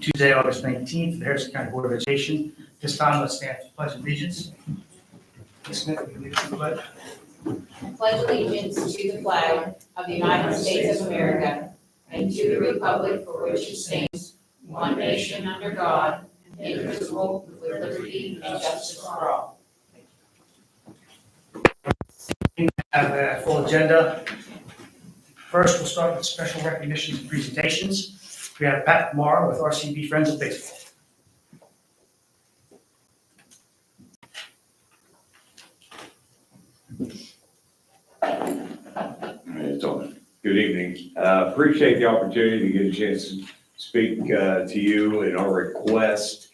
Tuesday, August 19th, the Harrison County Board of Education. This time, let's stand for the Pledge of Allegiance. Ms. Smith, will you lead us in the pledge? I pledge allegiance to the flag of the United States of America and to the republic for which it stands, one nation under God, indivisible, with liberty and justice for all. We have a full agenda. First, we'll start with special recognitions and presentations. We have Pat Kamara with RCB Friends of Baseball. So, good evening. Appreciate the opportunity to get a chance to speak to you in our request.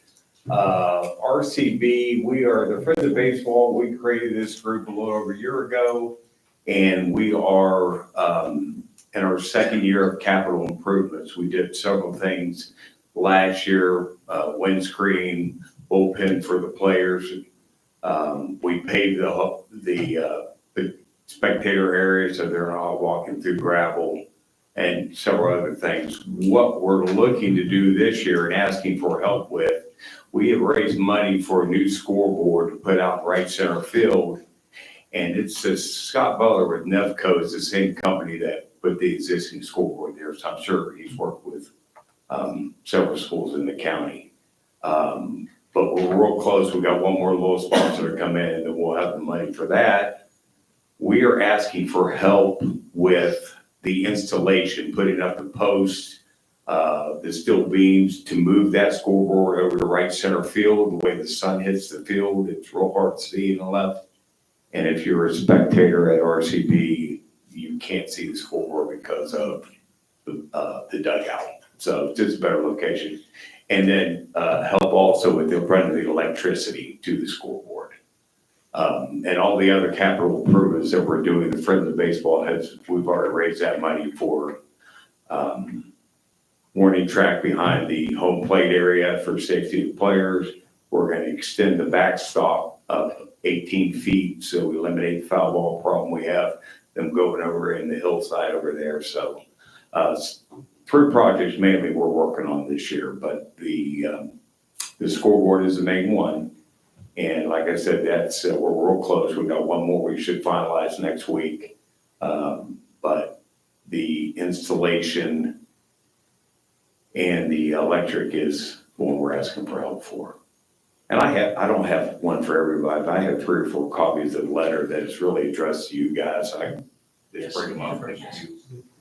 RCB, we are the Friends of Baseball. We created this group a little over a year ago, and we are in our second year of capital improvements. We did several things last year, windscreen, bullpen for the players. We paved the spectator area so they're not walking through gravel, and several other things. What we're looking to do this year and asking for help with, we have raised money for a new scoreboard to put out in right center field. And it's Scott Butler with Nevco is the same company that put the existing scoreboard there. So I'm sure he's worked with several schools in the county. But we're real close. We got one more little sponsor to come in, and then we'll have the money for that. We are asking for help with the installation, putting up the posts, the steel beams to move that scoreboard over to right center field. The way the sun hits the field, it's real hard to see in the left. And if you're a spectator at RCB, you can't see the scoreboard because of the dugout. So just a better location. And then help also with the running the electricity to the scoreboard. And all the other capital improvements that we're doing, the Friends of Baseball we've already raised that money for warning track behind the home plate area for safety of players. We're going to extend the backstop up 18 feet, so we eliminate the foul ball problem we have them going over in the hillside over there. So 3 projects mainly we're working on this year, but the scoreboard is the main one. And like I said, that's we're real close. We got one more we should finalize next week. But the installation and the electric is what we're asking for help for. And I don't have one for everybody, but I have 3 or 4 copies of the letter that is really addressed to you guys. I just bring them up.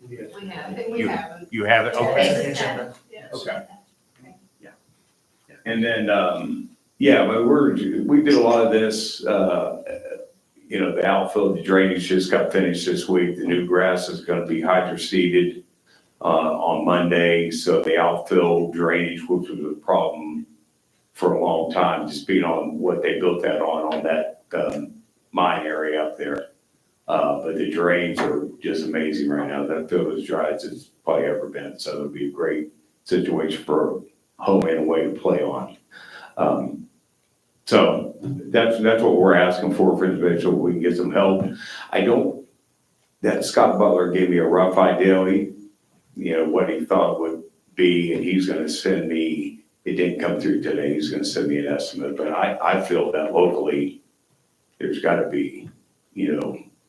We have it. You have it? Okay. Yes. Okay. And then, but we did a lot of this, the outfield, the drainage just got finished this week. The new grass is going to be hydro-seeded on Monday. So the outfield drainage, which was a problem for a long time, just being on what they built that on that mine area up there. But the drains are just amazing right now. That field is dry as it's probably ever been. So it'll be a great situation for home and away to play on. So that's what we're asking for individual. We can get some help. That Scott Butler gave me a rough idea, what he thought would be, and he's going to send me, it didn't come through today, he's going to send me an estimate, but I feel that locally, there's got to be,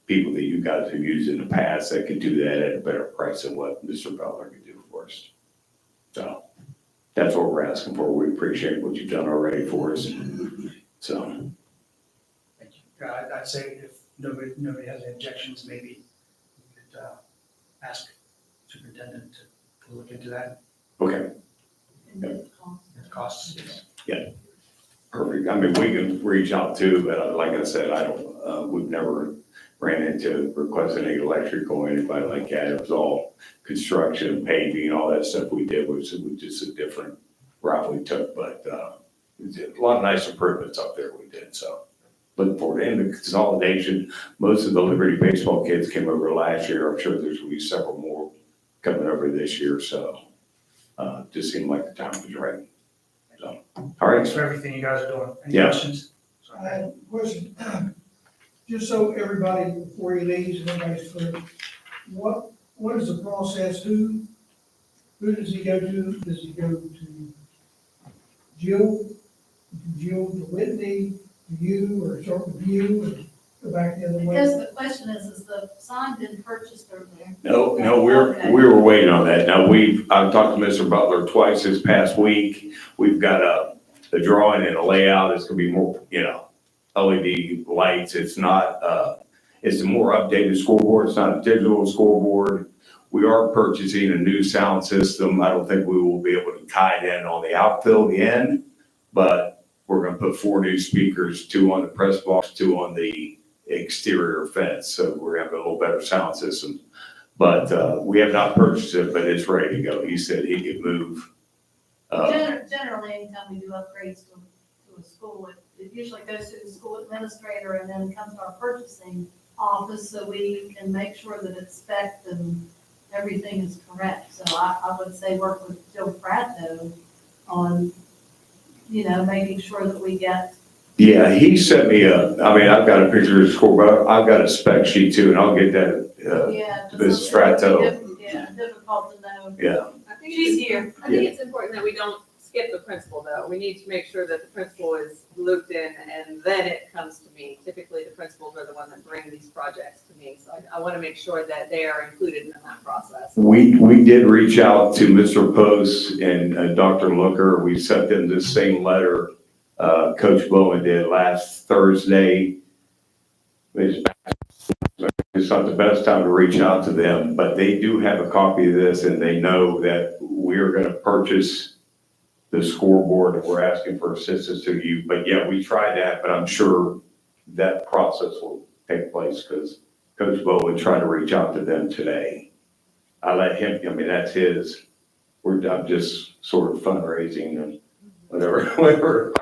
people that you guys have used in the past that could do that at a better price than what Mr. Butler could do for us. So that's what we're asking for. We appreciate what you've done already for us. So. Thank you. I'd say if nobody has any objections, maybe we could ask Superintendent to look into that. Okay. The costs. Yeah. Perfect. I mean, we can reach out too, but like I said, we've never ran into requesting any electrical or anybody like that. It was all construction, paving, all that stuff we did was just a different route we took, but a lot of nice improvements up there we did. So looking forward to the consolidation. Most of the Liberty baseball kids came over last year. I'm sure there's going to be several more coming over this year. So just seemed like the time was right. So, all right. Thanks for everything you guys are doing. Any Yeah. questions? I have a question. Just so everybody, before he leaves, and everybody's clear, what is the process? Who does he go to? Does he go to Jill, Jill to Whitney, to you, or start with you, and go back the other way? Because the question is the sign been purchased over there? No, Okay. we were waiting on that. Now, I've talked to Mr. Butler twice this past week. We've got a drawing and a layout. It's gonna be more, LED lights. It's not, it's a more updated scoreboard. It's not a digital scoreboard. We are purchasing a new sound system. I don't think we will be able to tie it in on the outfield end, but we're gonna put 4 new speakers, 2 on the press box, 2 on the exterior fence. So we're having a little better sound system. But we have not purchased it, but it's ready to go. He said he could move. Generally, anytime we do upgrades to a school, it usually goes to the school administrator and then comes to our purchasing office, so we can make sure that it's spec'd and everything is correct. So I would say work with Joe Pratto on, making sure that we get. Yeah, he sent me I've got a picture of the scoreboard. I've got a spec sheet too, and I'll get that, Yeah. Ms. Stratto. Yeah, difficult to know. yeah. I think She's it's, here. I think it's important that we don't skip the principal though. We need to make sure that the principal is looped in and then it comes to me. Typically, the principals are the one that bring these projects to me. So I want to make sure that they are included in that process. We did reach out to Mr. Post and Dr. Looker. We sent them this same letter Coach Bowen did last Thursday. It's not the best time to reach out to them, but they do have a copy of this and they know that we're going to purchase the scoreboard and we're asking for assistance to you. But yeah, we tried that, but I'm sure that process will take place because Coach Bowen tried to reach out to them today. I let him, that's his, I'm just sort of fundraising and whatever.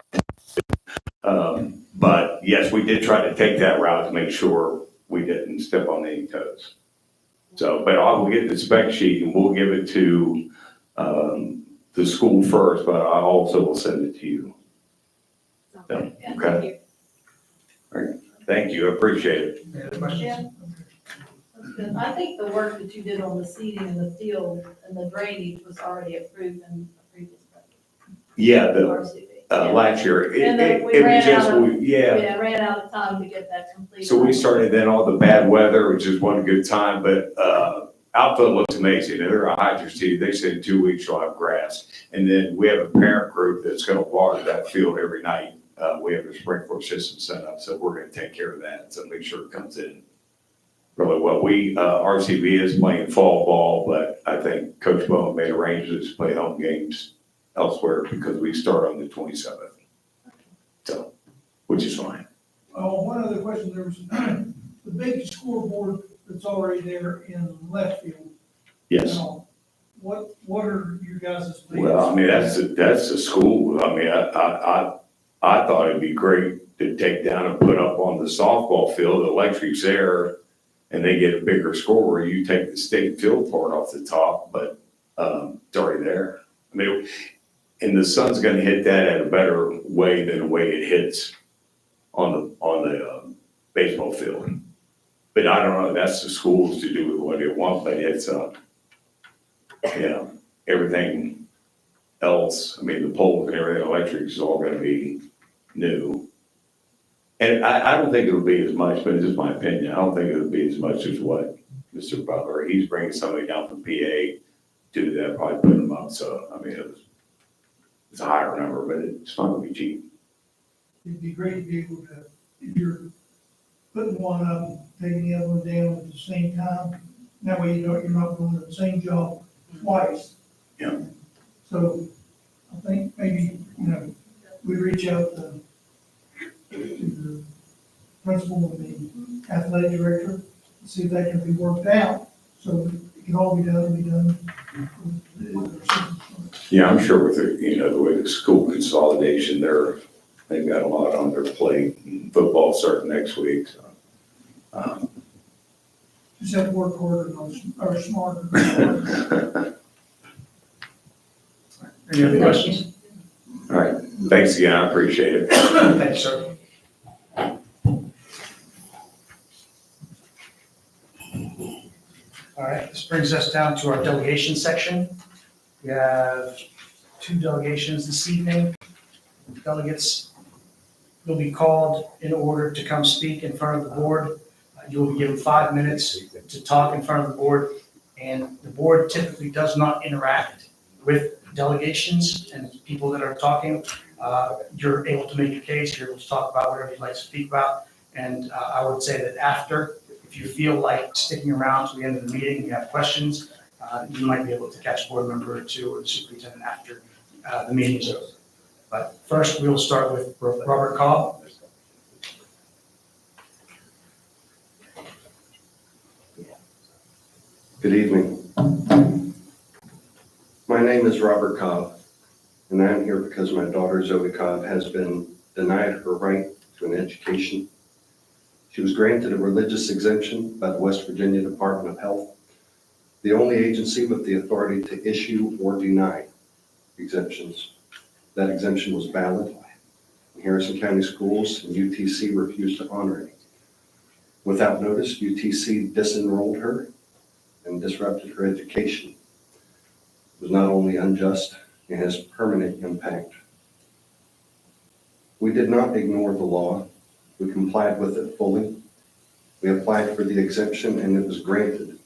But yes, we did try to take that route to make sure we didn't step on any toes. So, but I will get the spec sheet and we'll give it to the school first, but I also will send it to you. Okay. Yeah, Okay. thank you. Thank you, I appreciate it. Any other questions? Yeah. That's good. I think the work that you did on the seating in the field and the drainage was already approved in the previous budget. Yeah, RCV. last year, And then we it was ran just, out yeah. Ran out of time to get that completed. So we started then all the bad weather, which is one good time, but outfield looks amazing. They're a hydro seed. They said in 2 weeks you'll have grass. And then we have a parent group that's going to water that field every night. We have a sprinkler system set up, so we're going to take care of that. So make sure it comes in really well. RCV is playing fall ball, but I think Coach Bowen made arrangements to play home games elsewhere because we start on the 27th. So, which is fine. Oh, one other question, there was the big scoreboard that's already there in left field. Yes. Now, what are your guys' plans? Well, that's the school. I thought it'd be great to take down and put up on the softball field, the electric's there, and they get a bigger score where you take the state field part off the top, but it's already there. And the sun's gonna hit that at a better way than the way it hits on the baseball field. But I don't know, that's the schools to do with what they want, but it's, everything else, the poles and everything, electric is all gonna be new. And I don't think it'll be as much, but it's just my opinion, I don't think it'll be as much as what Mr. Butler, he's bringing somebody down from PA to that, probably put them up, so, it's a higher number, but it's not gonna be cheap. It'd be great to be able to, if you're putting one up, and taking the other one down at the same time, that way you're not doing the same job twice. Yeah. So I think maybe, we reach out to the principal and the athletic director, and see if that can be worked out, so it can all be done. Yeah, I'm sure with the way the school consolidation, they've got a lot on their plate. Football starting next week, so. Just have to work harder or smarter. Any other questions? All right, thanks again, I appreciate it. Thank you, sir. All right, this brings us down to our delegation section. We have 2 delegations this evening. Delegates will be called in order to come speak in front of the board. You will be given 5 minutes to talk in front of the board, and the board typically does not interact with delegations and people that are talking. You're able to make your case, you're able to talk about whatever you'd like to speak about, and I would say that after, if you feel like sticking around to the end of the meeting, you have questions, you might be able to catch a board member or two or the superintendent after the meeting is over. But first, we will start with Robert Cobb. Good evening. My name is Robert Cobb, and I am here because my daughter Zoe Cobb has been denied her right to an education. She was granted a religious exemption by the West Virginia Department of Health, the only agency with the authority to issue or deny exemptions. That exemption was valid. Harrison County Schools and UTC refused to honor it. Without notice, UTC disenrolled her and disrupted her education. It was not only unjust, it has permanent impact. We did not ignore the law. We complied with it fully. We applied for the exemption and it was granted.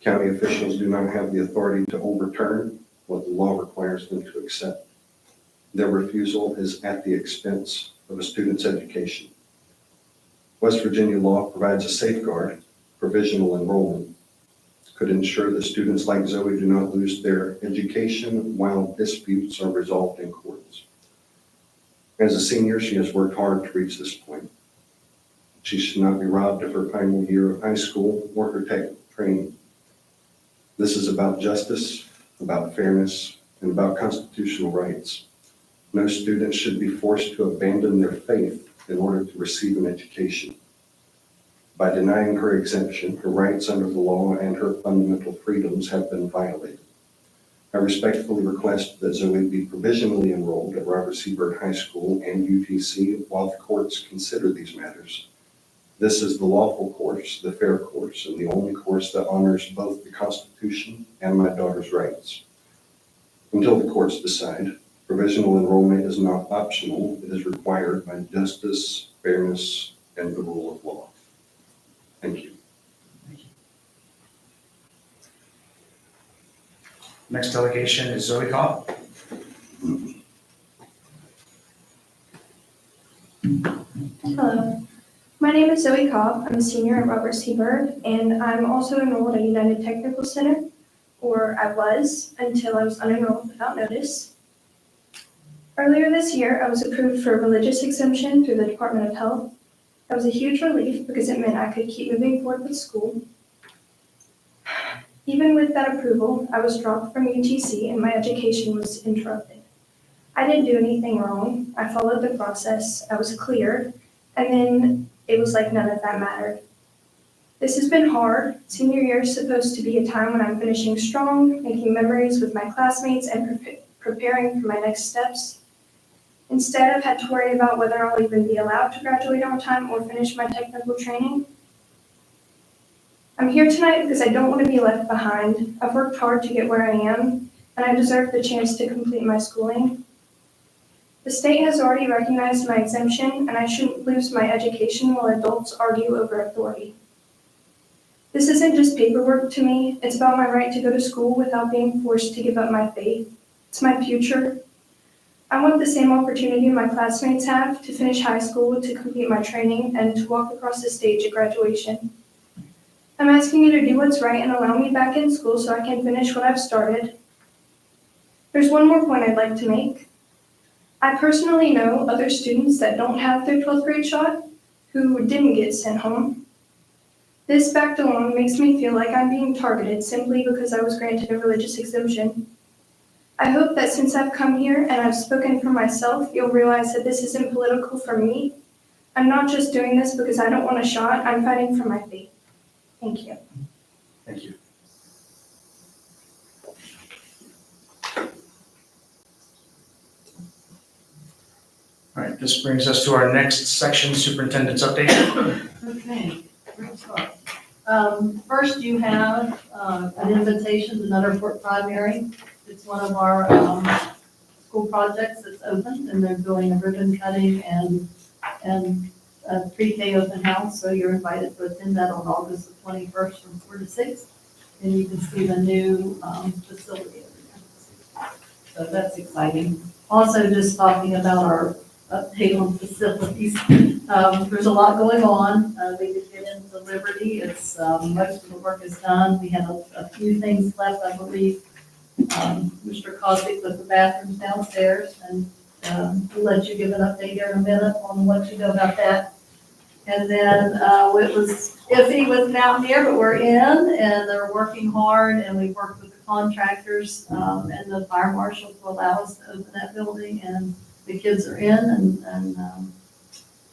County officials do not have the authority to overturn what the law requires them to accept. Their refusal is at the expense of a student's education. West Virginia law provides a safeguard, provisional enrollment, could ensure that students like Zoe do not lose their education while disputes are resolved in courts. As a senior, she has worked hard to reach this point. She should not be robbed of her final year of high school or her tech training. This is about justice, about fairness, and about constitutional rights. No student should be forced to abandon their faith in order to receive an education. By denying her exemption, her rights under the law and her fundamental freedoms have been violated. I respectfully request that Zoe be provisionally enrolled at Robert C. Byrd High School and UTC while the courts consider these matters. This is the lawful course, the fair course, and the only course that honors both the Constitution and my daughter's rights. Until the courts decide, provisional enrollment is not optional. It is required by justice, fairness, and the rule of law. Thank you. Next delegation is Zoe Cobb. Hello, my name is Zoe Cobb. I'm a senior at Robert C. Byrd, and I'm also enrolled at United Technical Center, or I was until I was unenrolled without notice. Earlier this year, I was approved for a religious exemption through the Department of Health. That was a huge relief because it meant I could keep moving forward with school. Even with that approval, I was dropped from UTC and my education was interrupted. I didn't do anything wrong. I followed the process. I was cleared, and then it was like none of that mattered. This has been hard. Senior year is supposed to be a time when I'm finishing strong, making memories with my classmates, and preparing for my next steps. Instead, I've had to worry about whether I'll even be allowed to graduate on time or finish my technical training. I'm here tonight because I don't want to be left behind. I've worked hard to get where I am, and I deserve the chance to complete my schooling. The state has already recognized my exemption, and I shouldn't lose my education while adults argue over authority. This isn't just paperwork to me. It's about my right to go to school without being forced to give up my faith. It's my future. I want the same opportunity my classmates have to finish high school, to complete my training, and to walk across the stage at graduation. I'm asking you to do what's right and allow me back in school so I can finish what I've started. There's one more point I'd like to make. I personally know other students that don't have their 12th grade shot who didn't get sent home. This fact alone makes me feel like I'm being targeted simply because I was granted a religious exemption. I hope that since I've come here and I've spoken for myself, you'll realize that this isn't political for me. I'm not just doing this because I don't want a shot. I'm fighting for my faith. Thank you. Thank you. All right, this brings us to our next section, superintendent's update. Okay, great start. First, you have an invitation to Nutterport Primary. It's one of our school projects that's open, and they're doing a ribbon cutting and a pre-K open house, so you're invited to attend that on August the 21st from 4 to 6, and you can see the new facility over there. So that's exciting. Also, just talking about our update on facilities, there's a lot going on. We did get into Liberty. It's, most of the work is done. We have a few things left, I believe. Mr. Cosby with the bathrooms downstairs, and we'll let you give an update here in a minute on what you know about that. And then it was iffy with Mountaineer, but we're in, and they're working hard, and we worked with the contractors and the fire marshal to allow us to open that building, and the kids are in and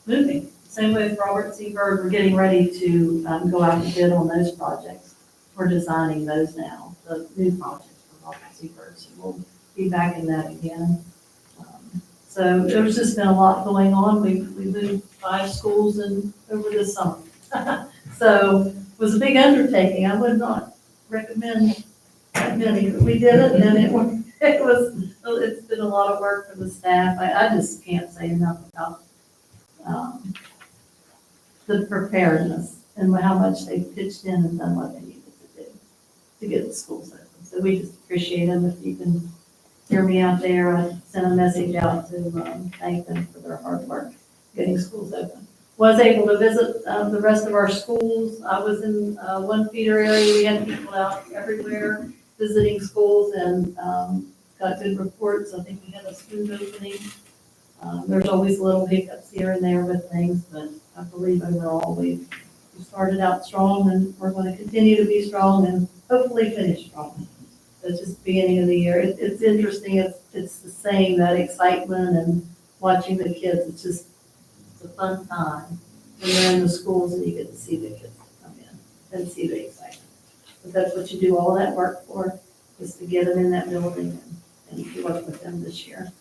moving. Same with Robert C. Byrd, we're getting ready to go out and bid on those projects. We're designing those now, the new projects for Robert C. Byrd, so we'll be back in that again. So there's just been a lot going on. We moved 5 schools over this summer. So it was a big undertaking. I would not recommend that many, but we did it, and it's been a lot of work for the staff. I just can't say enough about the preparedness and how much they pitched in and done what they needed to do to get the schools open. So we just appreciate them. If you can hear me out there, I sent a message out to thank them for their hard work getting schools open. Was able to visit the rest of our schools. I was in one feeder area. We had people out everywhere visiting schools and got good reports. I think we had a smooth opening. There's always little hiccups here and there with things, but I believe overall we started out strong, and we're going to continue to be strong and hopefully finish strong. It's just the beginning of the year. It's interesting. It's the same, that excitement and watching the kids. It's a fun time when you're in the schools and you get to see the kids come in and see the excitement. But that's what you do all that work for, is to get them in that building and to work with them this year.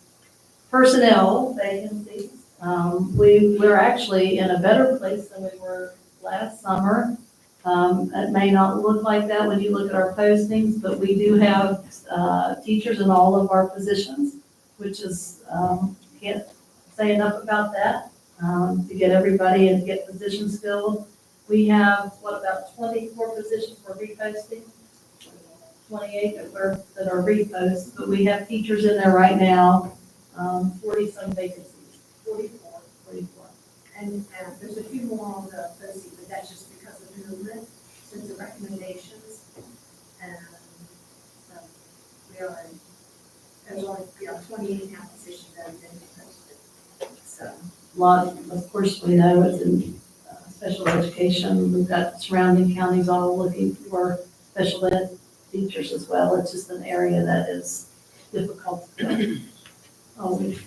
Personnel vacancies. We're actually in a better place than we were last summer. It may not look like that when you look at our postings, but we do have teachers in all of our positions, which is, can't say enough about that, to get everybody and get positions filled. We have, about 24 positions for reposting, 28 that are reposts, but we have teachers in there right now, 40-some vacancies, 44. And there's a few more on the posting, but that's just because of movement since the recommendations. And so there's only 28.5 positions that have been posted. So Of course, we know it's in special education. We've got surrounding counties all looking for special ed teachers as well. It's just an area that is difficult to always.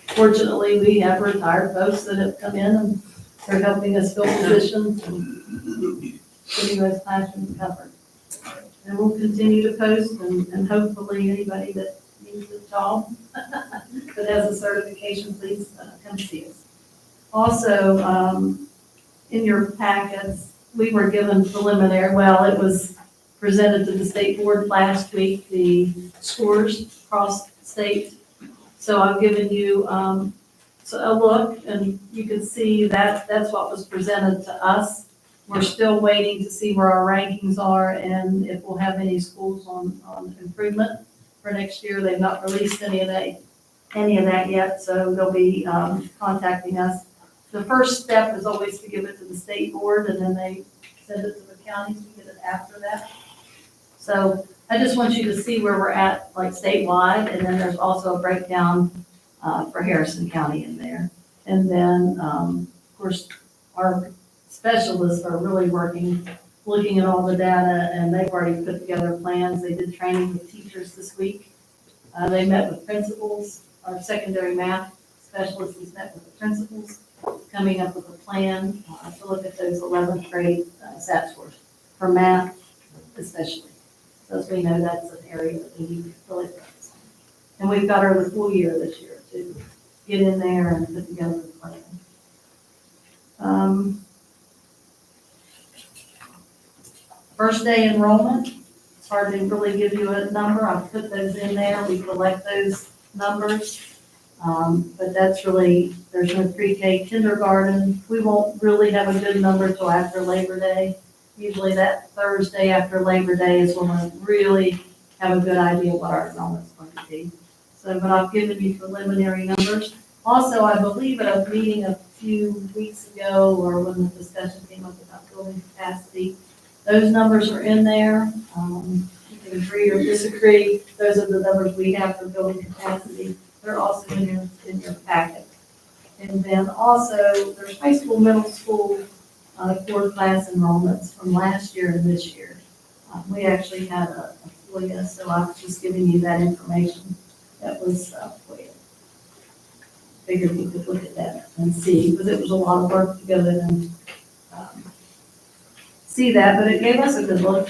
Fortunately, we have retired folks that have come in and they're helping us fill positions and getting those classrooms covered. And we'll continue to post and hopefully anybody that needs a job that has a certification, please come see us. Also, in your packets, we were given preliminary, it was presented to the state board last week, the scores across the state. So I've given you a look, and you can see that's what was presented to us. We're still waiting to see where our rankings are and if we'll have any schools on improvement for next year. They've not released any of that yet, so they'll be contacting us. The first step is always to give it to the state board, and then they send it to the counties to get it after that. So I just want you to see where we're at, like statewide, and then there's also a breakdown for Harrison County in there. And then, of course, our specialists are really looking at all the data, and they've already put together plans. They did training with teachers this week. They met with principals. Our secondary math specialists has met with the principals, coming up with a plan to look at those 11th grade SAT scores for math especially. So as we know, that's an area that we need to really focus on. And we've got her the full year this year to get in there and put together the plan. First day enrollment. It's hard to really give you a number. I've put those in there. We collect those numbers. But that's really, there's no pre-K kindergarten. We won't really have a good number till after Labor Day. Usually that Thursday after Labor Day is when we really have a good idea what our enrollment's going to be. So, but I've given you preliminary numbers. Also, I believe at a meeting a few weeks ago, or when the discussion came up about building capacity, those numbers are in there. You can agree or disagree. Those are the numbers we have for building capacity. They're also in your packet. And then also, there's high school, middle school, core class enrollments from last year and this year. We actually had a FOIA, so I was just giving you that information. That was FOIA. Figured we could look at that and see, because it was a lot of work to go in and see that, but it gave us a good look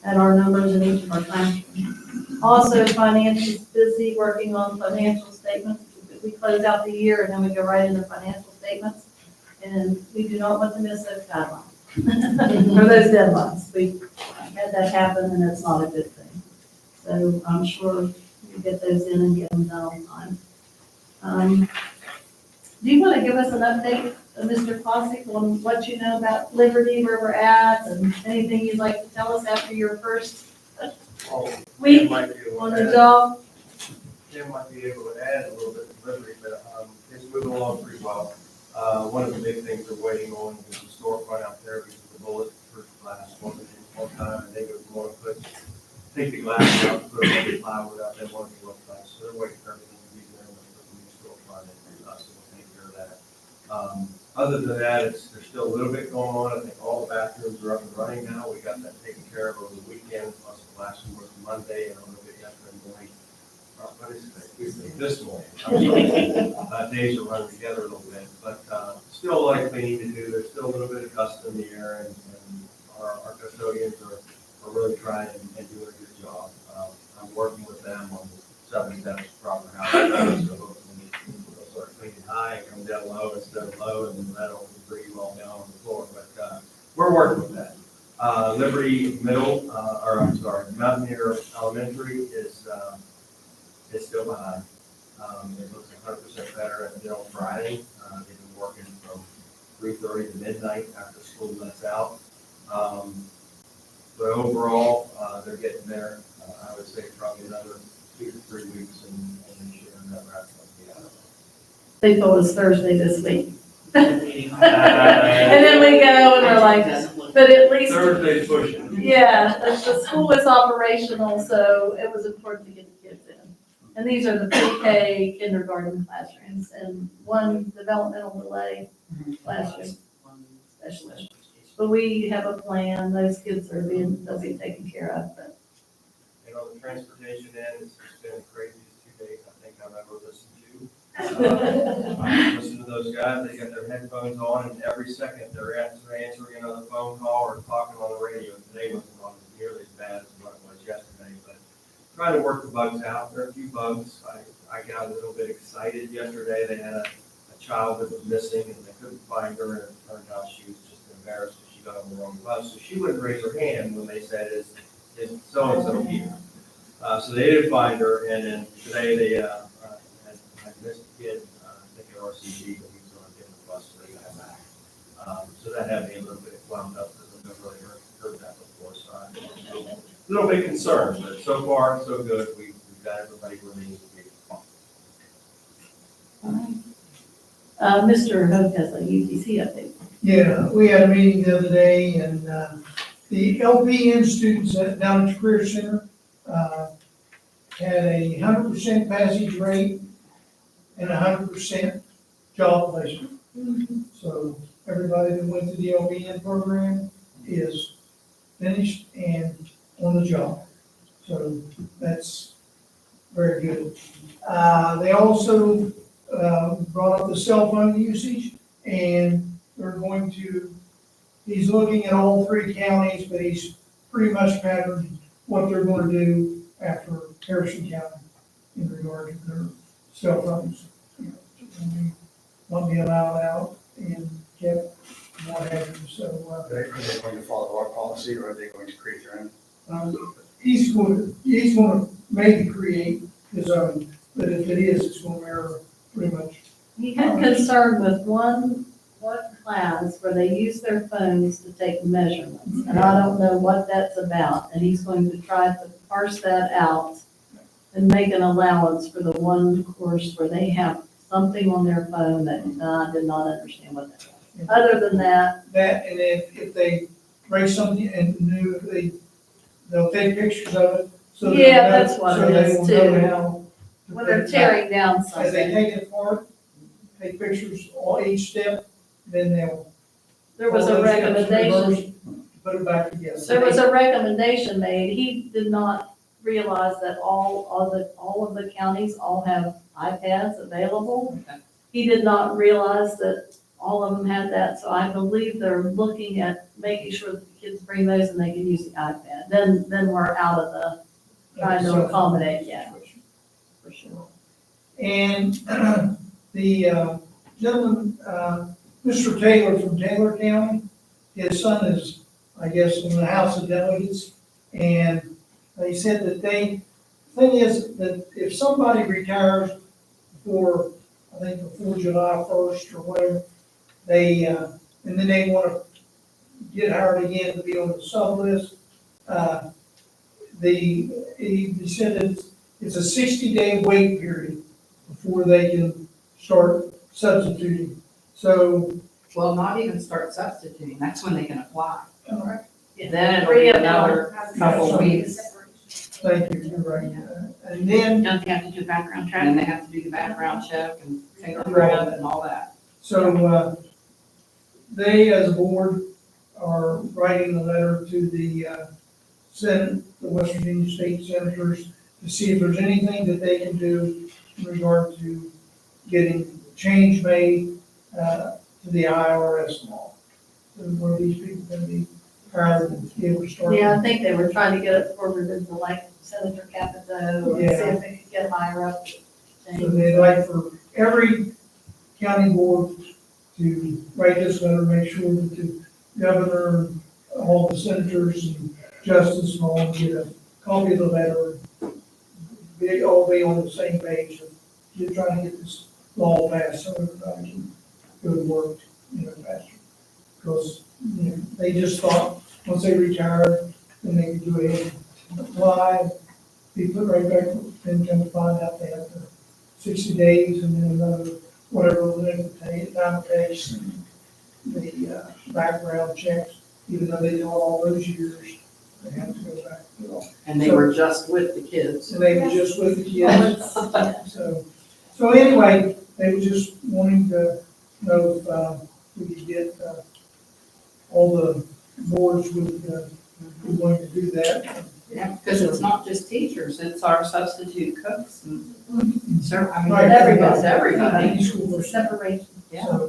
at our numbers in each of our classrooms. Also, finance is busy working on financial statements. We close out the year and then we go right into financial statements. And we do not want to miss those guidelines, or those deadlines. We had that happen and it's not a good thing. So I'm sure you get those in and get them done on time. Do you want to give us an update, Mr. Clausick, on what you know about Liberty, where we're at, and anything you'd like to tell us after your first week on the job? Jim might be able to add a little bit to Liberty, but it's moving along pretty well. One of the big things we're waiting on is the storefront out there, because the bulletproof glass one time, and they would want to take the glass out, put a little bit plywood out there, one of the little glass. So they're waiting for everything to be there, and put the new storefront in, so we'll take care of that. Other than that, there's still a little bit going on. I think all the bathrooms are up and running now. We got that taken care of over the weekend, plus the last one was Monday, and a little bit yesterday morning. What is it? This morning. Days are running together a little bit, but still like we need to do. There's still a little bit of dust in the air, and our custodians are really trying and doing a good job. I'm working with them on 7 steps to proper house, so hopefully we'll start cleaning high and come down low instead of low, and that'll bring you all down on the floor. But we're working with that. Liberty Middle, Mountaineer Elementary is still behind. It looks 100% better until Friday. They've been working from 3:30 to midnight after school lets out. But overall, they're getting there. I would say probably another 2 to 3 weeks, and they should have that wrapped up. They told us Thursday this week. And then we go and we're like, but at least. Thursday's pushing. Yeah, the school is operational, so it was important to get the kids in. And these are the pre-K kindergarten classrooms, and one developmental delay classroom, special ed. But we have a plan, those kids they'll be taken care of, but. And on the transportation end, it's been the craziest 2 days I think I've ever listened to. I listen to those guys, they got their headphones on, and every second they're answering another phone call or talking on the radio. Today wasn't nearly as bad as what it was yesterday, but trying to work the bugs out. There are a few bugs. I got a little bit excited yesterday. They had a child that was missing, and they couldn't find her, and it turned out she was just embarrassed that she got on the wrong bus. So she wouldn't raise her hand when they said, is so-and-so here? So they didn't find her, and then today they had missed a kid, I think at RCG, but he was on a different bus, so they got him back. So that had me a little bit wound up, because I've never really heard that before, so I'm a little bit concerned, but so far, so good. We've got everybody where they need to be. Mr. Hope has a UTC update. Yeah, we had a meeting the other day, and the LPN students down at the Career Center had a 100% passage rate and 100% job placement. So everybody that went to the LPN program is finished and on the job. So that's very good. They also brought up the cell phone usage, and they're going to, he's looking at all 3 counties, but he's pretty much patterned what they're going to do after Harrison County in regard to their cell phones. And we won't be allowed out and kept what have you, so. Are they going to follow our policy, or are they going to create their own? he's gonna maybe create his own, but if it is, it's gonna mirror pretty much. He had concern with one class where they use their phones to take measurements. And I don't know what that's about, and he's going to try to parse that out and make an allowance for the one course where they have something on their phone that I did not understand what that was. Other than that, That, and if they write something and new, they'll take pictures of it. So they'll Yeah, know- that's what so it they is, will know too. how to when put they're it back. tearing down As they something, take it apart, take pictures on each step, then they'll. there was all a those steps recommendation. reversed, Put it back together. There was a recommendation made, he did not realize that all of the counties all have iPads available. He did not realize that all of them had that, so I believe they're looking at making sure that the kids bring those and they can use the iPad. Then we're out of the, trying to accommodate, yeah, for sure. And the gentleman, Mr. Taylor from Taylor County, his son is, I guess, in the House of Delegates. And they said that thing is that if somebody retires before, I think before July 1st or whatever, they, and then they want to get hired again to be on the sub list, he said it's a 60-day wait period before they can start substituting. So, Well, not even start substituting, that's when they can apply. all right, Then it'll be another couple Yeah. weeks, thank you, you're right. And then, don't they have to do a background check? And they have to do the background check and fingerprint and all that. so, they, as a board, are writing a letter to the Senate, the West Virginia State Senators, to see if there's anything that they can do in regard to getting change made to the IRS law. So where these people can be hired and be able to start. Yeah, I think they were trying to get it forwarded to like Senator Capito, and see if they could get higher up. So they'd like for every county board to write this letter, make sure that the governor, and all the senators and justice and all get a copy of the letter. They all be on the same page of you're trying to get this law passed so everybody can go to work, faster. Because, they just thought, once they retired, then they could go ahead and apply, be put right back, then come to find out they have the 60 days and then another, whatever length of time it takes, the background checks, even though they do all those years, they have to go back to it all. And they were just with the kids. And they were just with the kids. So anyway, they were just wanting to know if we could get all the boards would be willing to do that. Yeah, because it's not just teachers, it's our substitute cooks and, so, I mean, Right. it's everybody. Any school It's a separation. Yeah.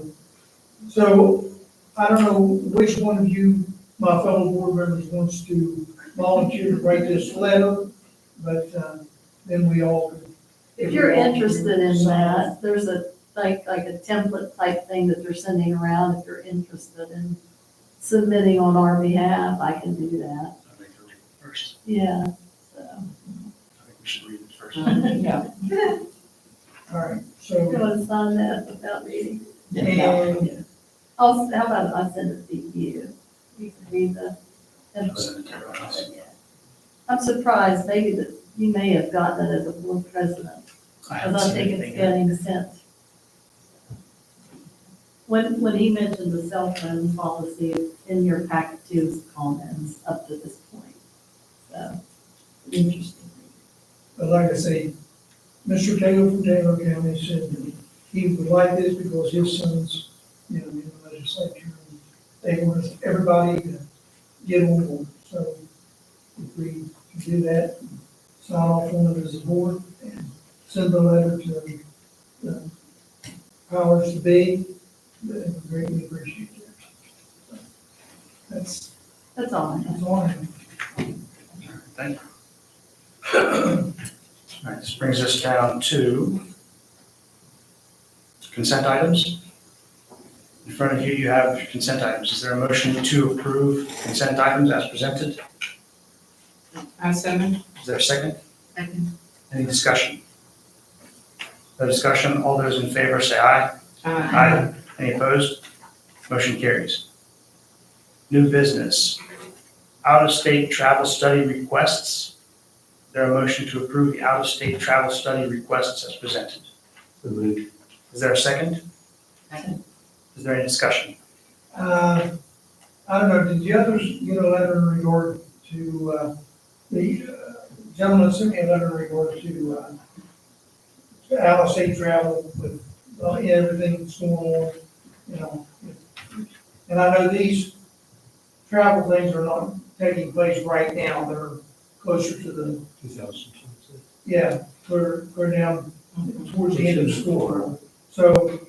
So I don't know which one of you, my fellow board members, wants to volunteer to write this letter, but then we all could. If you're interested in that, there's like a template type thing that they're sending around. If you're interested in submitting on our behalf, I can do that. I think you'll read it first. Yeah, so. I think we should read it first. Yeah. All right, You so, want to sign that without reading? and How about I send it to you? You can read the. I'll send it to everyone else. I'm surprised, maybe that you may have gotten it as a board president, haven't because I seen think it's anything yet. getting sent. When he mentioned the cell phone policy, in your packet too is comments up to this point. So, interesting. but like I say, Mr. Taylor from Taylor County said that he would like this because his son's, in the legislature. And they want everybody to get on board. So if we can do that, sign off on it as a board and send the letter to the powers to be, then we greatly appreciate it. So That's all I have. that's all I have. Thank you. All right, this brings us down to consent items. In front of you, you have consent items. Is there a motion to approve consent items as presented? I so moved. Is there a second? Second. Any discussion? No discussion, all those in favor say aye. Aye. Any opposed? Motion carries. New business, out-of-state travel study requests. Is there a motion to approve the out-of-state travel study requests as presented? Is there a second? Second. Is there any discussion? I don't know, did the others get a letter in regard to, the gentleman sent me a letter in regard to out-of-state travel with everything that's going on, you know? And I know these travel things are not taking place right now, they're closer to the, 2026. yeah, we're down towards the end of the school. So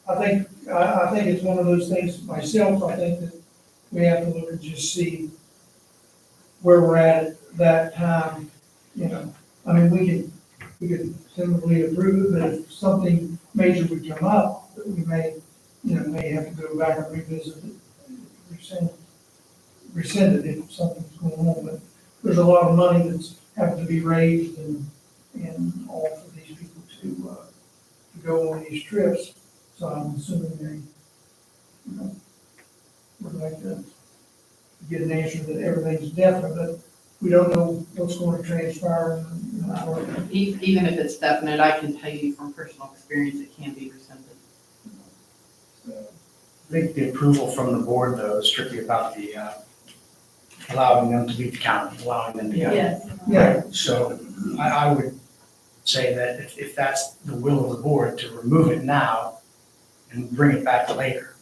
I think it's one of those things myself, I think that we have to look and just see where we're at that time, you know. I mean, we could typically approve it, but if something major would come up, that we may have to go back and revisit it, rescind it if something's going on, but there's a lot of money that's having to be raised and all for these people to go on these trips, so I'm assuming they, would like to get an answer that everything's definite, but we don't know what's going to transpire. Even if it's definite, I can tell you from personal experience, it can be rescinded. I think the approval from the board, though, is strictly about the, allowing them to leave the county, allowing them to go. Yes. Yeah, So I would say that if that's the will of the board, to remove it now and bring it back later.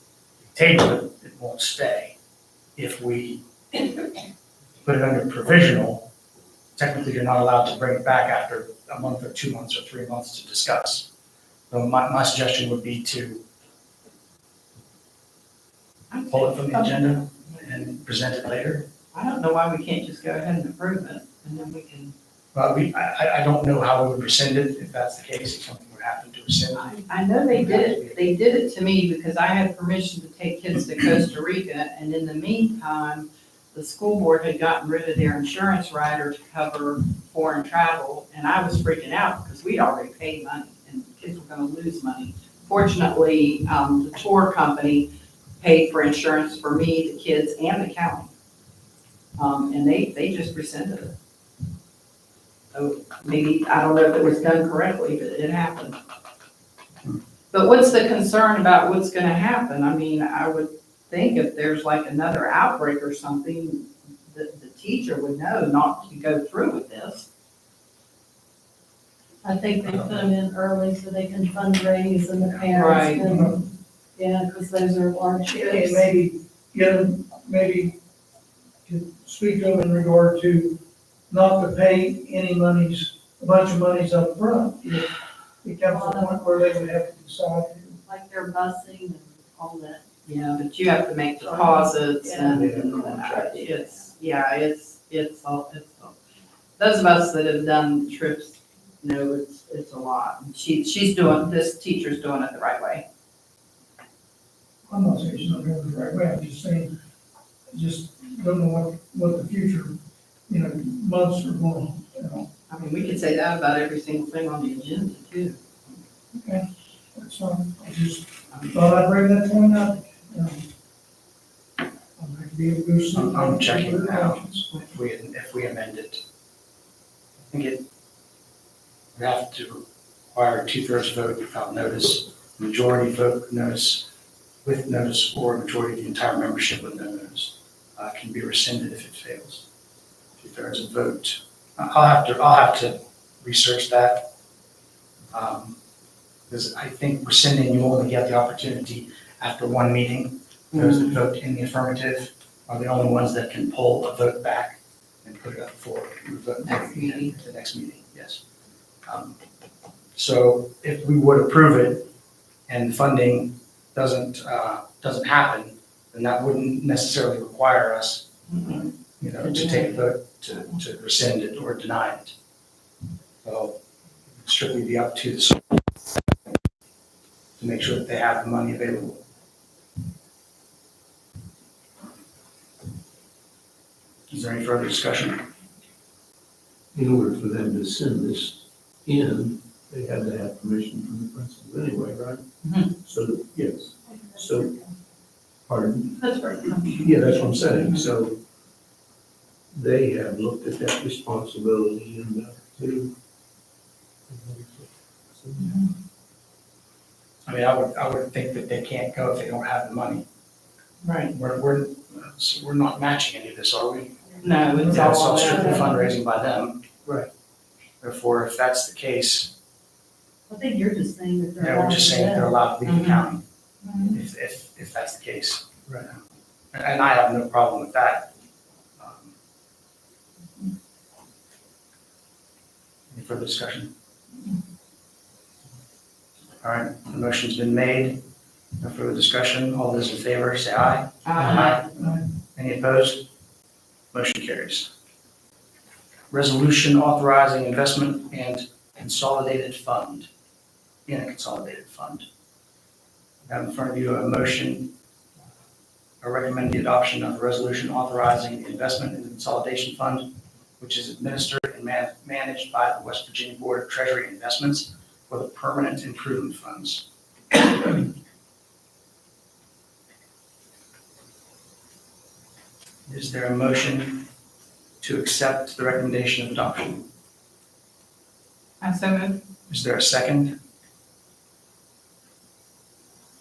Table it, it won't stay. If we put it under provisional, technically you're not allowed to bring it back after a month or 2 months or 3 months to discuss. So my suggestion would be to pull it from the agenda and present it later. I don't know why we can't just go ahead and approve it, and then we can. Well, I don't know how we would rescind it if that's the case, if something would happen to rescind it. I know they did it to me because I had permission to take kids to Costa Rica, and in the meantime, the school board had gotten rid of their insurance rider to cover foreign travel, and I was freaking out because we'd already paid money, and the kids were gonna lose money. Fortunately, the tour company paid for insurance for me, the kids, and the county. And they just rescinded it. So maybe, I don't know if it was done correctly, but it happened. But what's the concern about what's gonna happen? I mean, I would think if there's like another outbreak or something, the teacher would know not to go through with this. I think they put them in early so they can fundraise and the Right. parents and, yeah, because those are large and trips. maybe get them, maybe to speak to them in regard to not to pay a bunch of monies up front. If it comes to a point where they would have to decide. Like their busing and all that. Yeah, but you have to make deposits and it's all, those of us that have done trips know it's a lot. And this teacher's doing it the right way. I'm not saying she's not doing it the right way, I'm just saying, just don't know what the future, months are going, I mean, we could say that about every single thing on the agenda too. Okay, that's fine, I just thought I'd bring that point up. I'm going to be able to do something. I'm checking now if we amend it. I think it would have to require a 2/3 vote without notice, majority vote notice, with notice, or majority of the entire membership with no notice. Can be rescinded if it fails. 2/3 of vote. I'll have to research that. Because I think rescinding, you only get the opportunity after one meeting. Those that vote in the affirmative are the only ones that can pull a vote back and put it up for vote Next meeting. at the next meeting, yes. So if we would approve it and funding doesn't happen, then that wouldn't necessarily require us, to take a vote to rescind it or deny it. So it'd strictly be up to the school to make sure that they have the money available. Is there any further discussion? in order for them to send this in, they had to have permission from the principal anyway, right? So, yes, so, pardon? That's where it comes from. Yeah, that's what I'm saying, so they have looked at that responsibility and too. I mean, I would think that they can't go if they don't have the money. Right. We're not matching any of this, are we? No, it's That's all all strictly fundraising by them. Right. Therefore, if that's the case, I think you're just saying that they're. yeah, we're just saying that they're allowed to leave the county, Mhm. if that's the case. Right. And I have no problem with that. Any further discussion? All right, the motion's been made. No further discussion. All those in favor, say aye. Any opposed? Motion carries. Resolution authorizing investment and consolidated fund, in a consolidated fund. I have in front of you a motion, I recommend the adoption of the resolution authorizing investment in the consolidation fund, which is administered and managed by the West Virginia Board of Treasury Investments for the permanent improvement funds. Is there a motion to accept the recommendation of adoption? I so moved. Is there a second?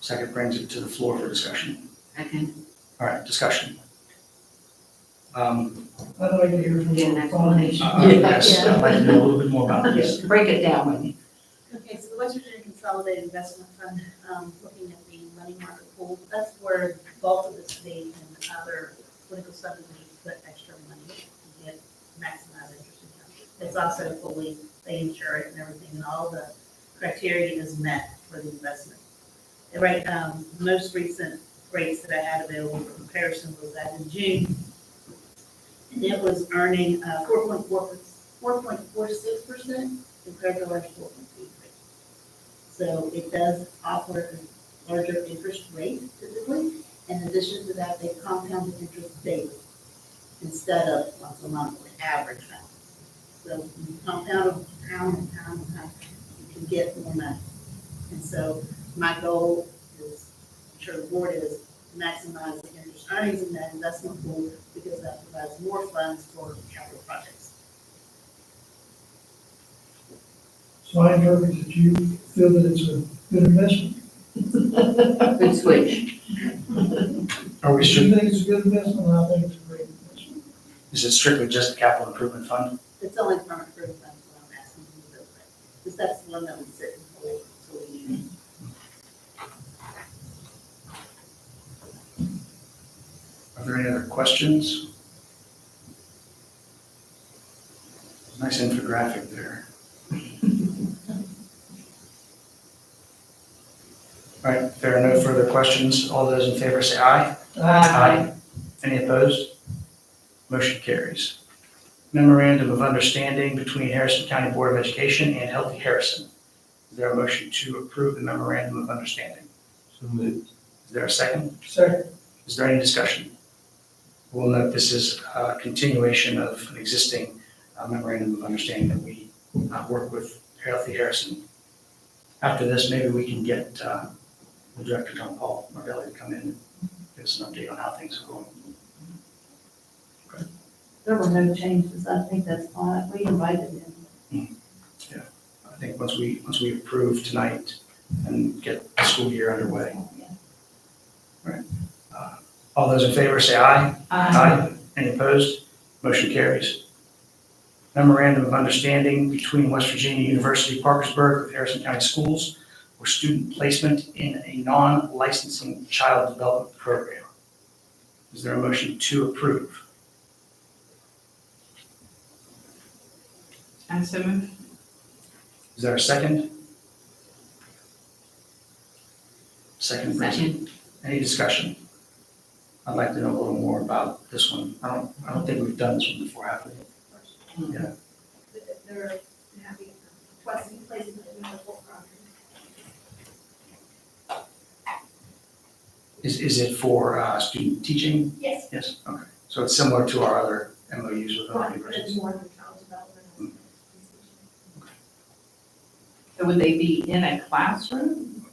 Second brings it to the floor for discussion. Second. All right, discussion. I'd like to hear from Get an you. explanation. Yes, I'd like to know a little bit more about this. Break it down with me. Okay, so the West Virginia Consolidated Investment Fund, looking at the money market pool, that's where the bulk of the state and other political subdivisions put extra money to get maximized interest income. It's also fully, they insure it and everything, and all the criteria is met for the investment. And right, most recent rates that I had available for comparison was that in June, and it was earning 4.46% compared to our 4.23. So it does offer a larger interest rate typically. In addition to that, they compound the interest daily instead of once a month, the average amount. So you compound them pound and pound and pound, you can get more money. And so my goal is, I'm sure the board is, to maximize the interest earnings in that investment pool because that provides more funds for capital projects. So I interpret that you feel that it's a good investment. Good switch. Are we You strict, think it's a good investment, and I think it's a great investment. is it strictly just the capital improvement fund? It's only permanent for the funds that I'm asking you to build that, because that's the one that was sitting for you. Are there any other questions? Nice infographic there. All right, if there are no further questions, all those in favor say aye. Any opposed? Motion carries. Memorandum of Understanding between Harrison County Board of Education and Healthy Harrison. Is there a motion to approve the Memorandum of Understanding? So moved. Is there a second? Second, Is there any discussion? We'll note this is a continuation of an existing memorandum of understanding that we work with Healthy Harrison. After this, maybe we can get the Director, John Paul Marvelli, to come in and give us an update on how things are going. There were no changes, I think that's fine, we invited them. I think once we approve tonight and get the school year underway. All those in favor say aye. Any opposed? Motion carries. Memorandum of Understanding between West Virginia University Parkersburg with Harrison County Schools for student placement in a non-licensing child development program. Is there a motion to approve? I so moved. Is there a second? Second. Second. Any discussion? I'd like to know a little more about this one. I don't think we've done this one before, have we? Yeah. They're having requesting placement in the full program. Is it for student teaching? Yes. Yes, okay. So it's similar to our other MOUs with other Right, but it's universities? more than child development. So would they be in a classroom?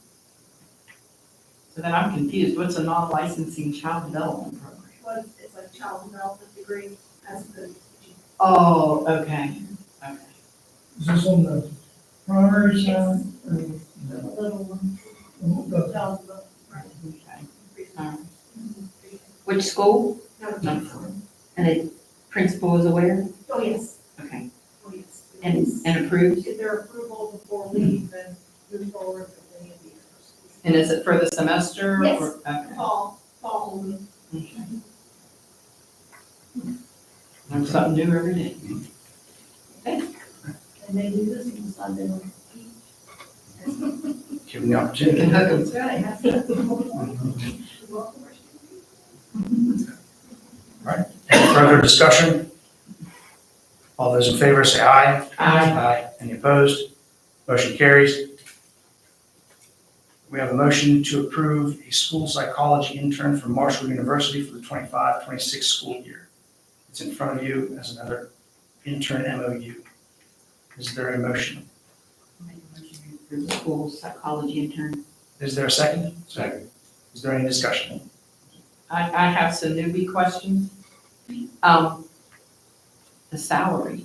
So then I'm confused. What's a non-licensing child development program? Well, it's like child development degree as the teaching. Oh, okay, okay. Is this on the primary side or Little one, the child development. Okay. All right. Which school? And the principal is aware? Oh, yes. Okay. Oh, yes. And approved? Get their approval before we even move forward with any of the universities. And is it for the semester? Yes. Or- Okay. Fall only. Okay. Learn something new every day. And they do this on Sunday on the beach. Give them the You opportunity. can hook them. That's right. That's it. Welcome, our students. Any further discussion? All those in favor say aye. Aye. Any opposed? Motion carries. We have a motion to approve a school psychology intern from Marshall University for the 25-26 school year. It's in front of you as another intern MOU. Is there a motion? Make a motion for the school psychology intern. Is there a second? Second. Is there any discussion? I have some newbie questions. The salary.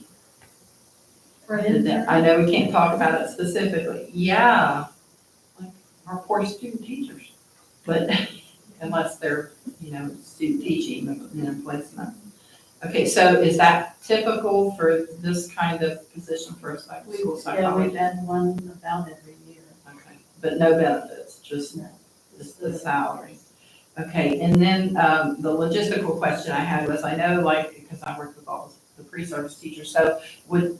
For an intern. I know we can't talk about it specifically. Yeah, like our poor student teachers. But unless they're, student teaching and placement. Okay, so is that typical for this kind of position for a school Yeah, we've psychologist? had one about every year. Okay, but no benefits, just No. the salary. Okay, and then the logistical question I had was, I know because I work with all the pre-service teachers, so would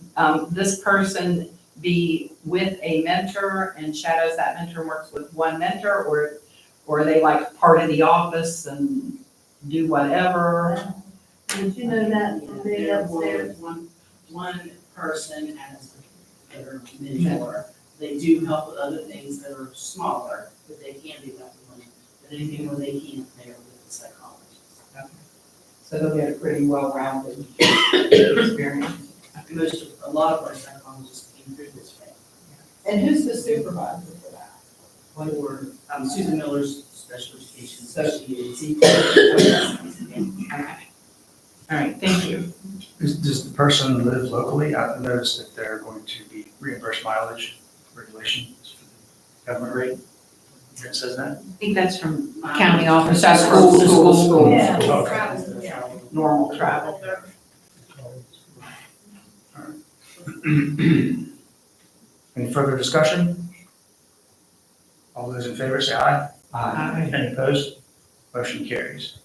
this person be with a mentor and shadows that mentor, works with one mentor, or are they like part of the office and do whatever? Did you know that from being They're upstairs? one person as their mentor. They do help with other things that are smaller, but they can be left alone. But anything where they can't, they're with the psychologist. So they'll get a pretty well-rounded experience. A lot of our psychologists came through this way. And who's the supervisor for that? Or Susan Miller's special education, so she is. Okay. All right, thank you. Does the person live locally? I've noticed that they're going to be reimbursed mileage regulations for the government rate. It says that? I think that's from county office. That's School to school. Yeah. Okay. Travel, yeah. Normal travel. Any further discussion? All those in favor say aye. Aye. Any opposed? Motion carries.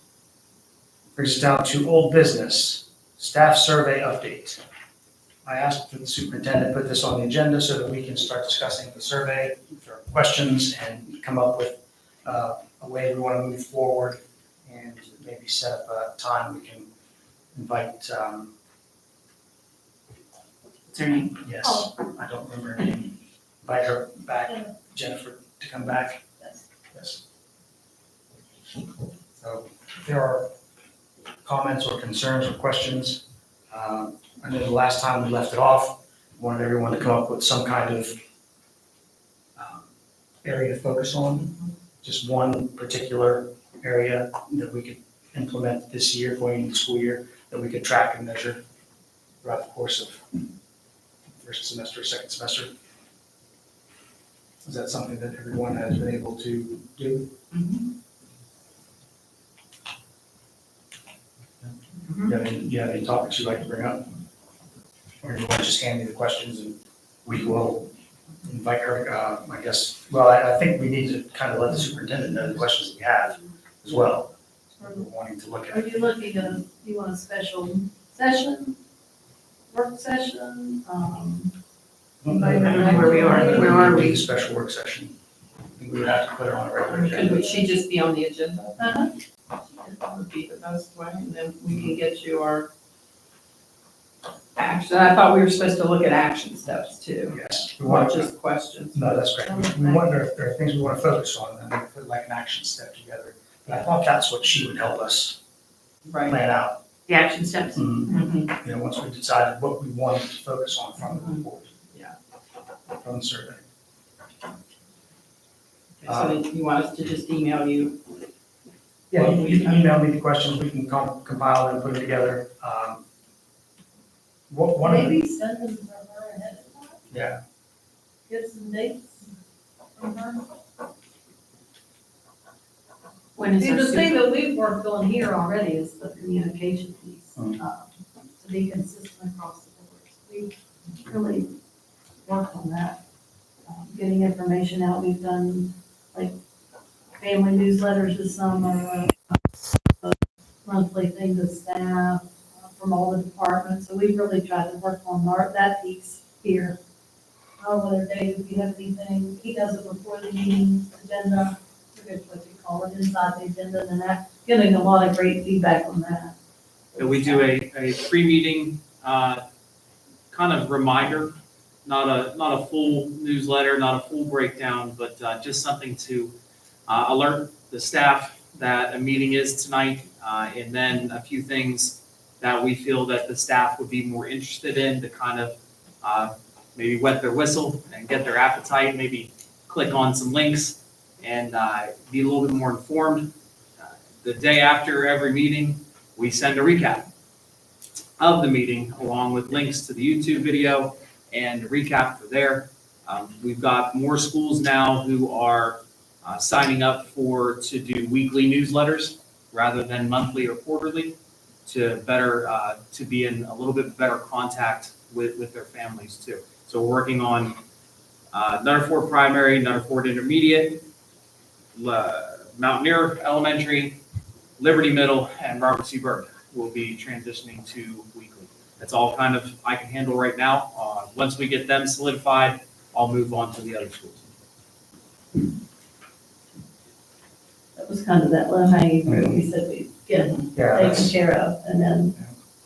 Brings us down to old business, staff survey update. I asked for the superintendent to put this on the agenda so that we can start discussing the survey, if there are questions, and come up with a way we want to move forward, and maybe set up a time we can invite, What's her name? yes, I don't remember her name. Invite her back, Jennifer, to come back. Yes. So if there are comments or concerns or questions, I know the last time we left it off, wanted everyone to come up with some kind of area to focus on, just one particular area that we could implement this year, going into the school year, that we could track and measure throughout the course of first semester, second semester. Is that something that everyone has been able to do? Do you have any topics you'd like to bring up? Or do you want to just hand me the questions and we will invite her, I guess, well, I think we need to kind of let the superintendent know the questions that we have as well. We're wanting to look Are at. you looking at, you want a special session, work session? Where we are, where are we? A special work session. I think we would have to put her on a regular Could agenda. she just be on the agenda? Uh-huh. That would be the best way, and then we can get you our action. I thought we were supposed to look at action steps too, Yes. We not want just questions. No, that's great. We wonder if there are things we want to focus on and then put like an action step together. But I thought that's what she would help us Right, plan out. the action steps. Mhm. Mhm. Once we decided what we wanted to focus on from the report. Yeah. From the survey. So you want us to just email you? Yeah, you can email me the questions, we can compile them, put them together. One of the, Maybe send them to her ahead of time, yeah, get some dates from her. When is See, our the thing that we've worked on here already is the communication piece, to be consistent across the board. We really worked on that, getting information out. We've done like family newsletters this summer, monthly thing to staff from all the departments. So we've really tried to work on that piece here. Whether Dave, if you have anything, he does it before the meeting agenda, forget what you call it, inside the agenda, and that, getting a lot of great feedback on that. that we do a pre-meeting, kind of reminder, not a full newsletter, not a full breakdown, but, just something to, alert the staff that a meeting is tonight, and then a few things that we feel that the staff would be more interested in to kind of, maybe wet their whistle and get their appetite, maybe click on some links and, be a little bit more informed. The day after every meeting, we send a recap of the meeting along with links to the YouTube video and a recap for there. We've got more schools now who are signing up to do weekly newsletters rather than monthly or quarterly to better, to be in a little bit better contact with their families too. So we're working on Nutter Ford Primary, Nutter Ford Intermediate, Mountaineer Elementary, Liberty Middle, and Robert C. Byrd will be transitioning to weekly. That's all kind of I can handle right now. Once we get them solidified, I'll move on to the other schools. That was kind of that low hanging fruit we said we'd get yeah, taken that's, care of, and then,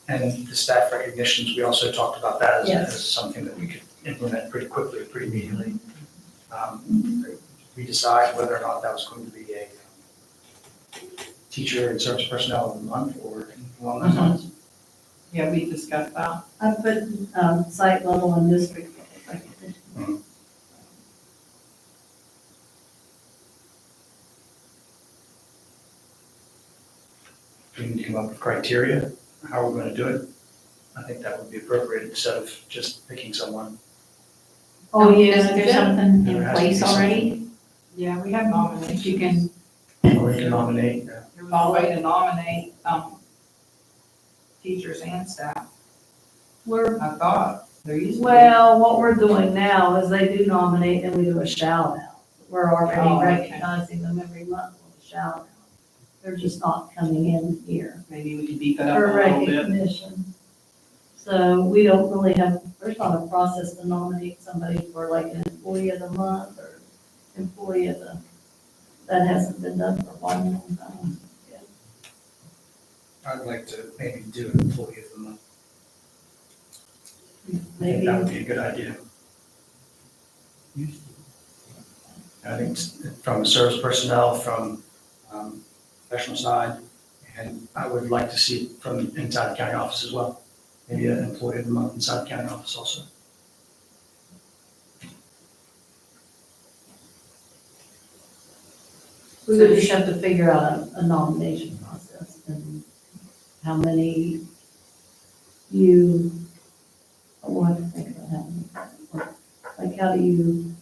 and the staff recognitions, we also talked about that as, Yes. as something that we could implement pretty quickly, pretty immediately. We decide whether or not that was going to be a teacher and service personnel of the month or along those lines. Yeah, we discussed that. I put, site level and district level recognition. We need to come up with criteria, how we're going to do it. I think that would be appropriate instead of just picking someone. Oh, yeah. Isn't there something There in has to be place already? Yeah, we have nominations. You can, Or we can nominate. There was a way to nominate, teachers and staff. I thought there used to be. Well, what we're doing now is they do nominate and we do a shout out. We're already Oh, okay. recognizing them every month with a shout out. They're just not coming in here Maybe we could beef it up a for little bit. recognition. So we don't really have, there's not a process to nominate somebody for like an employee of the month or employee of the, that hasn't been done for quite a long time. I'd like to maybe do an employee of the month. I think Maybe, that would be a good idea. I think from service personnel, from professional side, and I would like to see it from inside the county office as well. Maybe an employee of the month inside the county office also. we would just have to figure out a nomination process and how many you, we'll have to think about how many. Like, how do you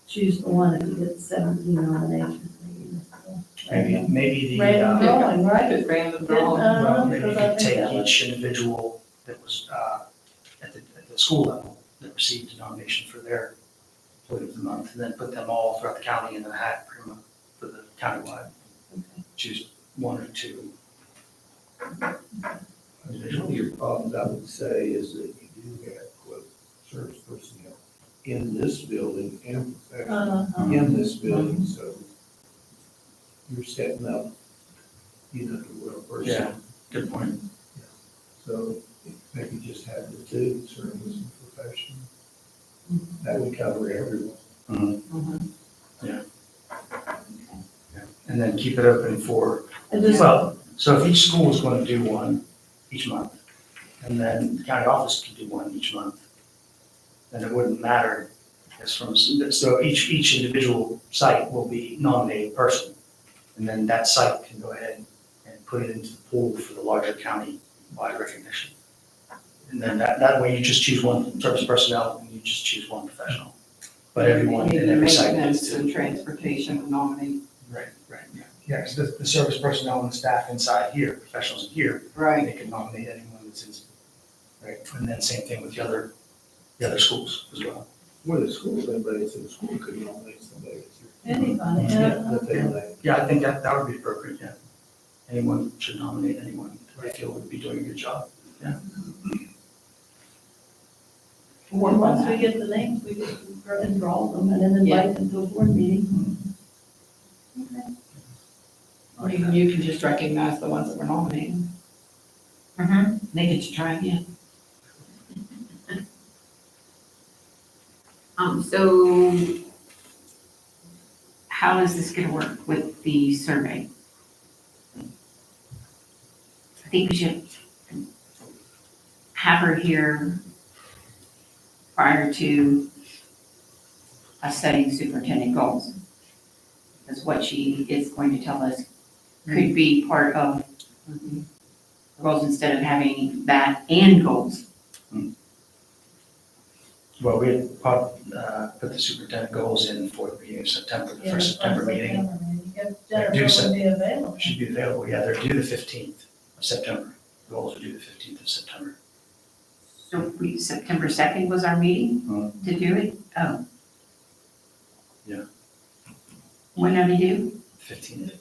choose the one if you get 17 nominations? Maybe the, Random drawing, right? Just random Well, drawing. well, maybe you because I could think take that was- each individual that was at the school level that received a nomination for their employee of the month, and then put them all throughout the county in a hat for the countywide. Choose one or two. Your problems, I would say, is that you do have, quote, service personnel in this building and professionals in this building, so you're setting up, you know, the real person. Yeah. Good point. So maybe just have the two, service and professional. That would cover everyone. And then keep it open for, And just, well, so if each school is going to do one each month, and then the county office can do one each month, then it wouldn't matter Because so each individual site will be nominated person. And then that site can go ahead and put it into the pool for the larger county-wide recognition. And then that way you just choose one service personnel and you just choose one professional. But everyone in every site gets Maintenance and to. transportation will nominate. Right, yeah. Yeah, because the service personnel and the staff inside here, professionals in here, Right. they can nominate anyone that's in, right? And then same thing with the other schools as well. Well, the school, everybody in the school could nominate somebody. Anybody, That they like. Yeah, I think that would be appropriate, yeah. Anyone should nominate anyone who they feel would be doing a good job. And once we get the names, we can draw them and then invite them to a board meeting. Okay. Or you can just recognize the ones that were nominated. They get to try again. So how is this gonna work with the survey? I think we should have her here prior to us setting superintendent goals. Because what she is going to tell us could be part of goals instead of having that and goals. Well, we had put the superintendent goals in for the beginning of September, the first September meeting. If Jennifer would be available. Should be available, yeah, they're due the 15th of September. Goals are due the 15th of September. So September 2nd was our meeting to do it? Oh. Yeah. When are they due? 15th.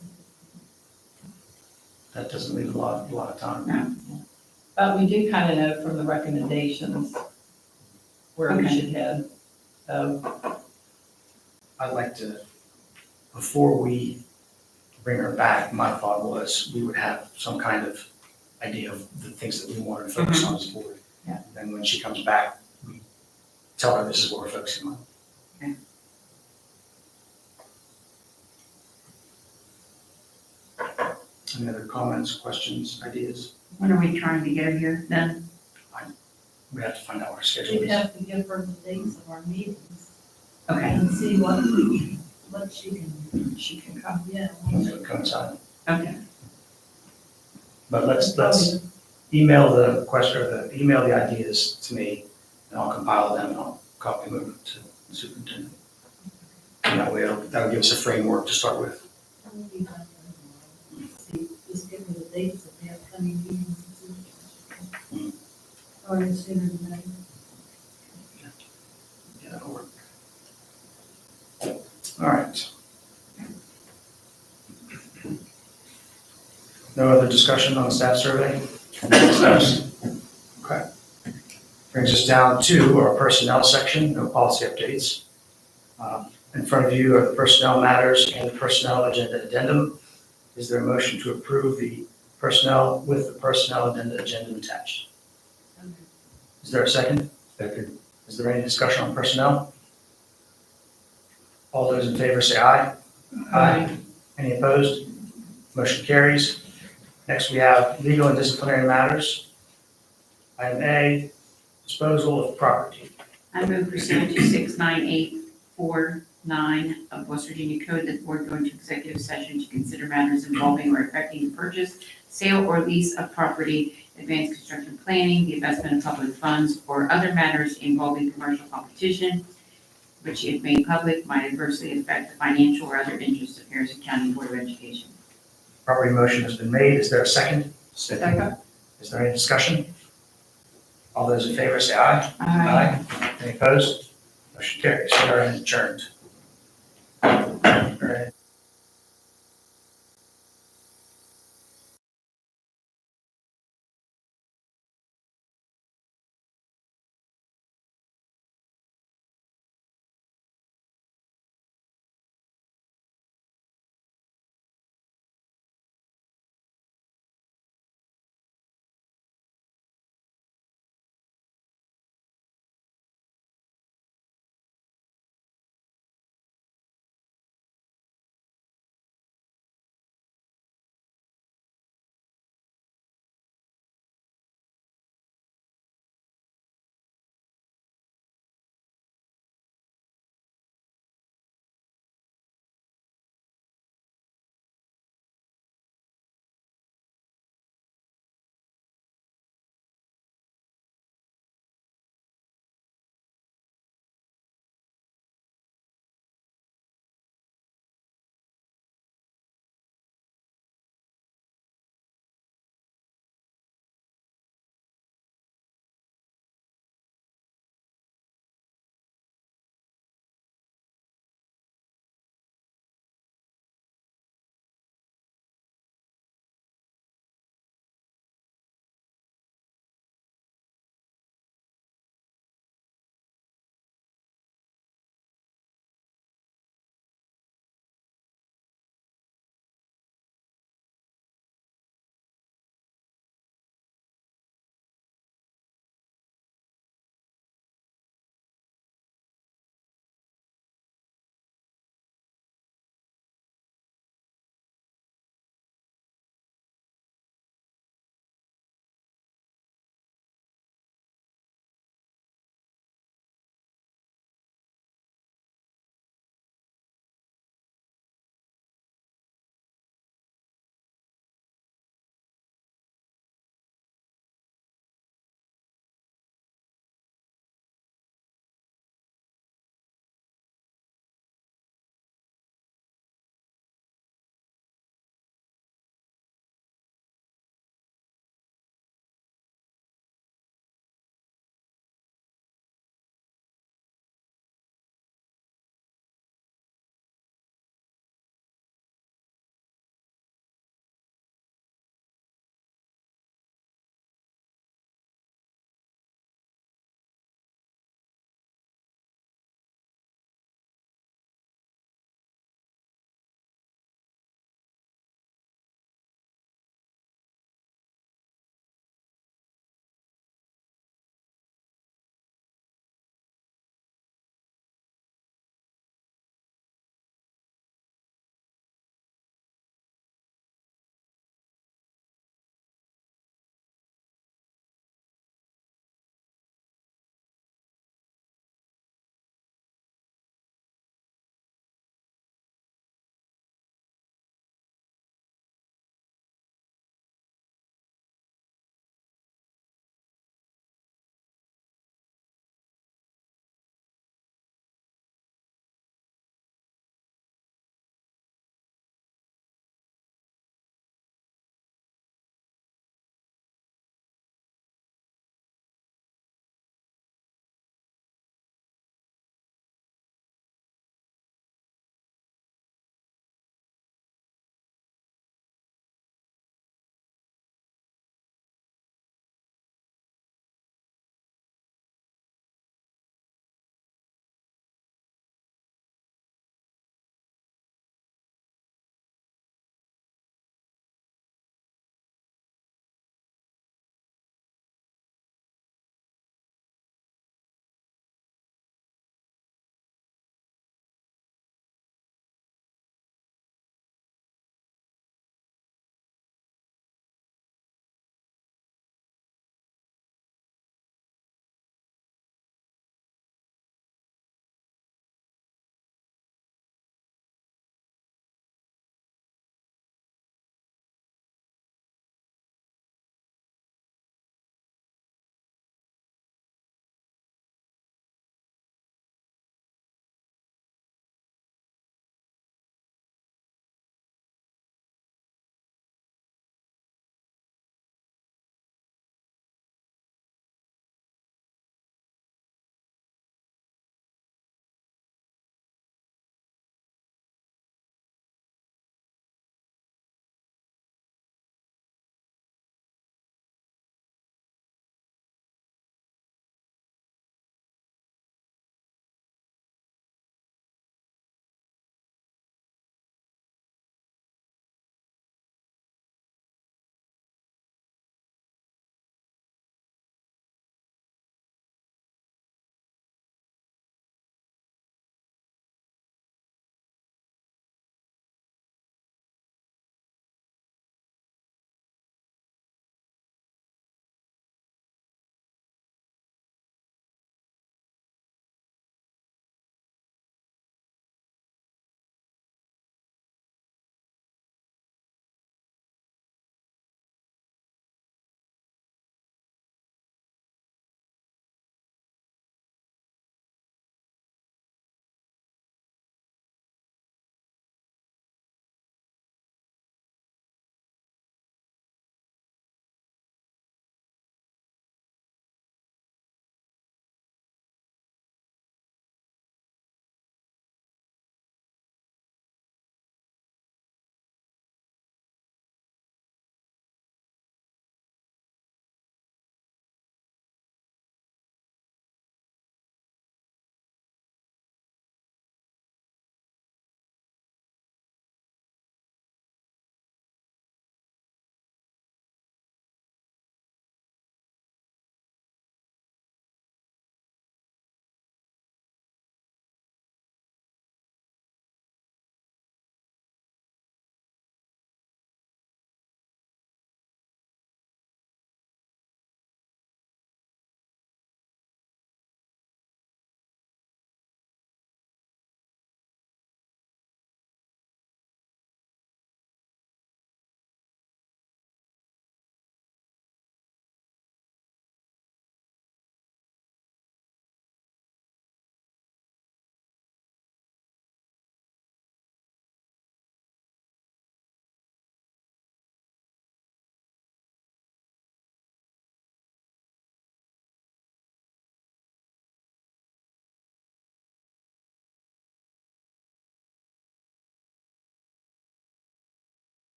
That doesn't leave a lot of time. No. But we do kind of know from the recommendations where we Okay. should head. So, I'd like to, before we bring her back, my thought was we would have some kind of idea of the things that we wanted to focus on as a board. Yeah. Then when she comes back, we tell her this is what we're focusing on. Okay. Any other comments, questions, ideas? When are we trying to get her here then? We have to find out what her schedule We'd is. have to give her the dates of our meetings Okay, and see what she can come, yeah. When they would coincide. okay. But let's email the question, or email the ideas to me, and I'll compile them and I'll copy them over to the superintendent. And that way, that'll give us a framework to start with. Just give her the dates of the upcoming meetings. Or the sooner the better. Yeah, that'll work. All right. No other discussion on the staff survey? Okay. Brings us down to our personnel section, no policy updates. In front of you are the personnel matters and the personnel agenda addendum. Is there a motion to approve the personnel with the personnel addendum attached? Is there a second? Second. Is there any discussion on personnel? All those in favor say aye. Aye. Any opposed? Motion carries. Next, we have legal and disciplinary matters. Item A, disposal of property. I move pursuant to 69849 of West Virginia Code that the board go into executive session to consider matters involving or affecting the purchase, sale, or lease of property, advanced construction planning, the investment of public funds, or other matters involving commercial competition, which if made public might adversely affect the financial or other interests of Harrison County Board of Education. Property motion has been made. Is there a second? Second. Is there any discussion? All those in favor say aye. Any opposed? Motion carries. We are adjourned. All right.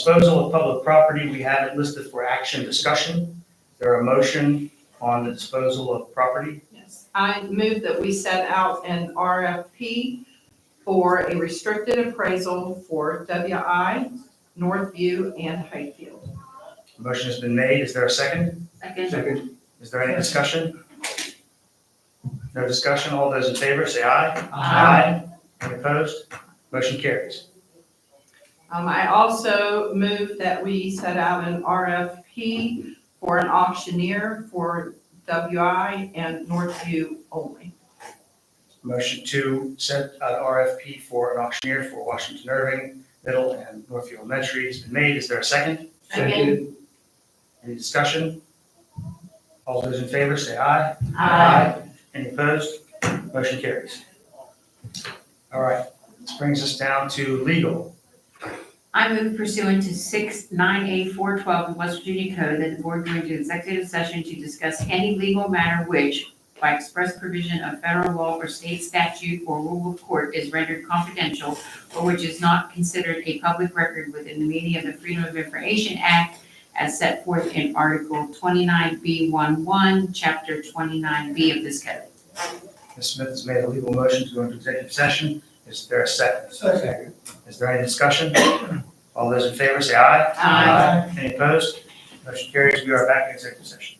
Disposal of public property, we have it listed for action discussion. Is there a motion on the disposal of property? Yes. I move that we set out an RFP for a restricted appraisal for WI, Northview, and Highfield. Motion has been made. Is there a second? Second. Is there any discussion? No discussion. All those in favor say aye. Aye. Any opposed? Motion carries. I also move that we set out an RFP for an auctioneer for WI and Northview only. Motion to set an RFP for an auctioneer for Washington Irving, Middle, and Northfield Elementary has been made. Is there a second? Second. Any discussion? All those in favor say aye. Any opposed? Motion carries. All right, this brings us down to legal. I move pursuant to 698-412 of West Virginia Code that the board go into executive session to discuss any legal matter which, by express provision of federal law or state statute or rule of court, is rendered confidential or which is not considered a public record within the meaning of the Freedom of Information Act as set forth in Article 29B11, Chapter 29B of this code. Ms. Smith has made a legal motion to go into executive session. Is there a second? Second. Is there any discussion? All those in favor say aye. Aye. Any opposed? Motion carries. We are back in executive session.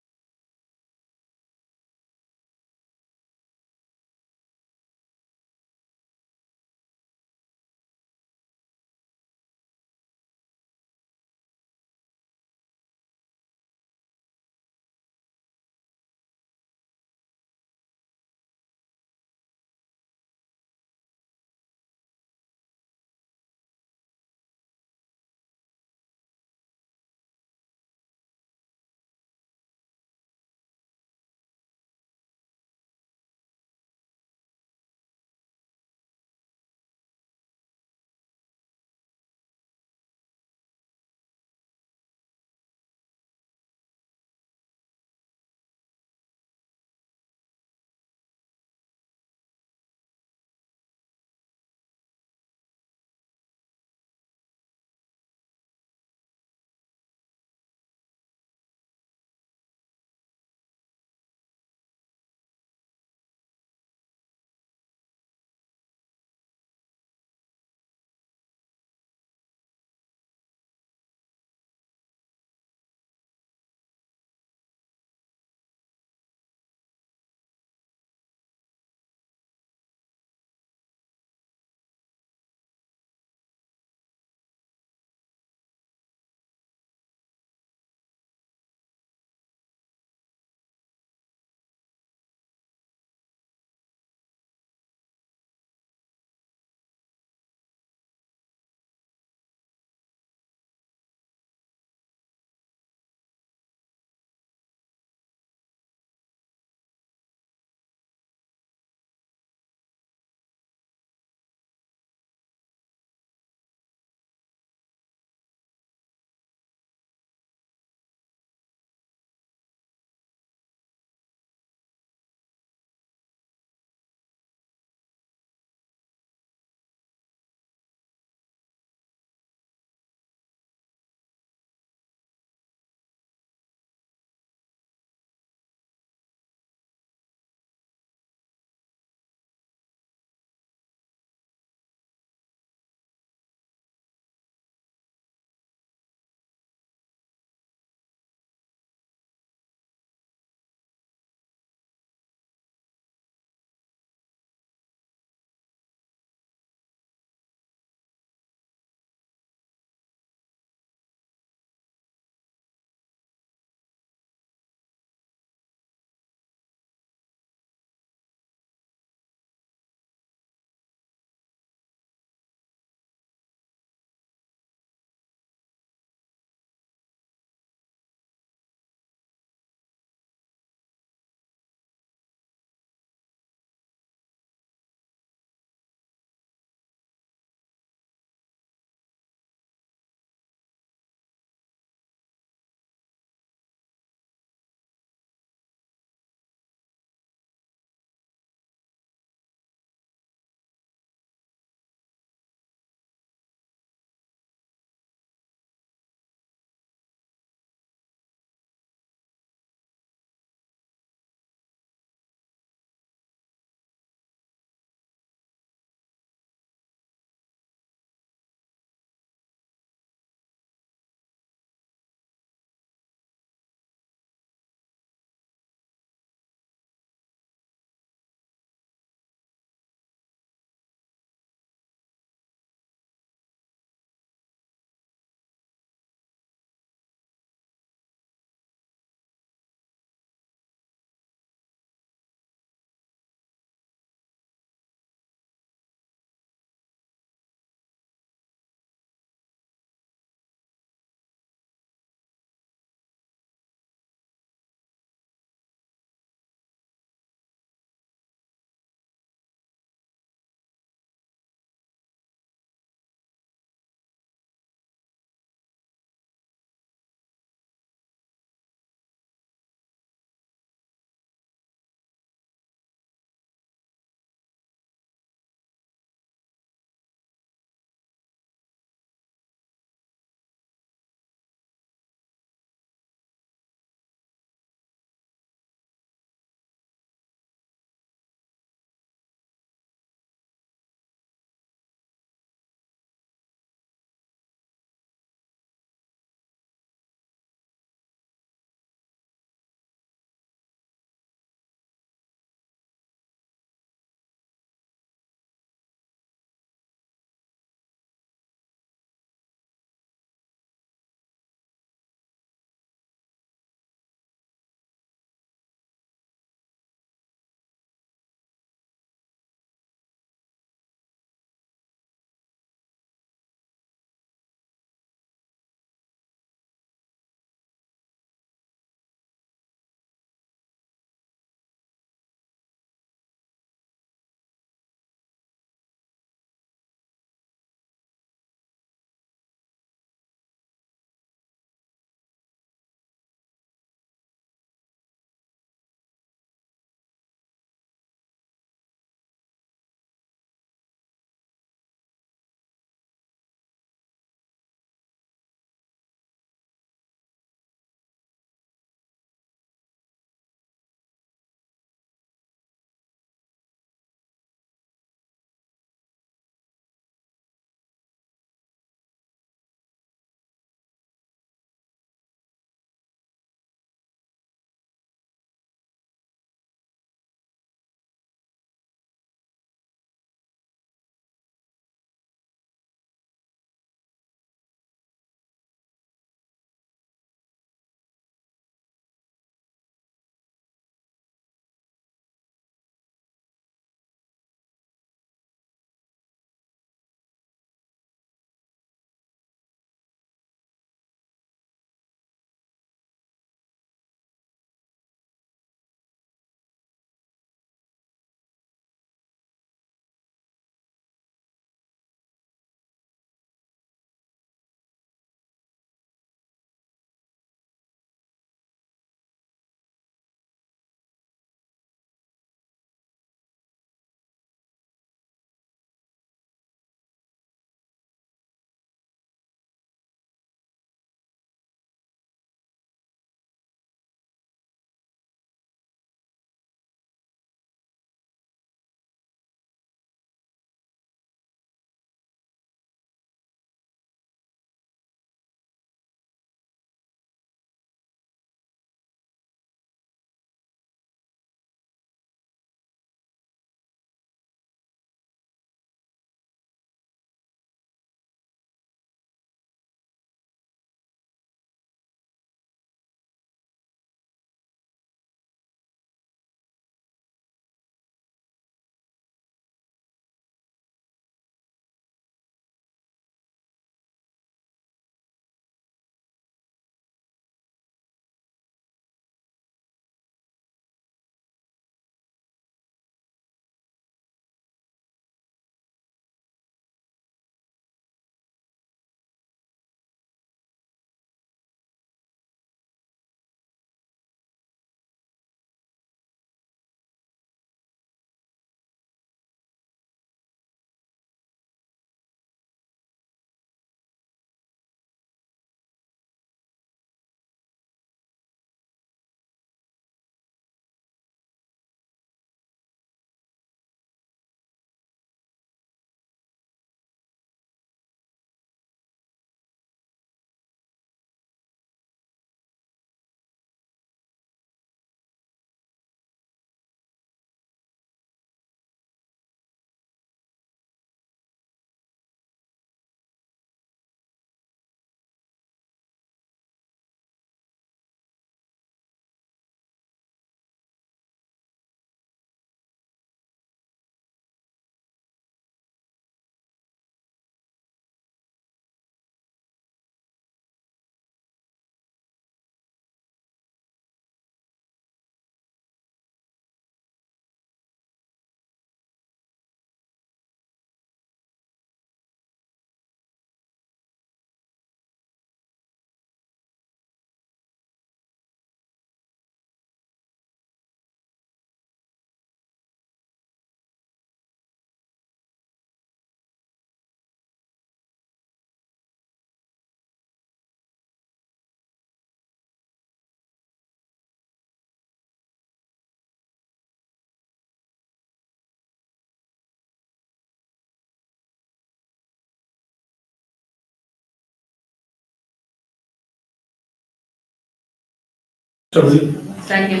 So moved. Second.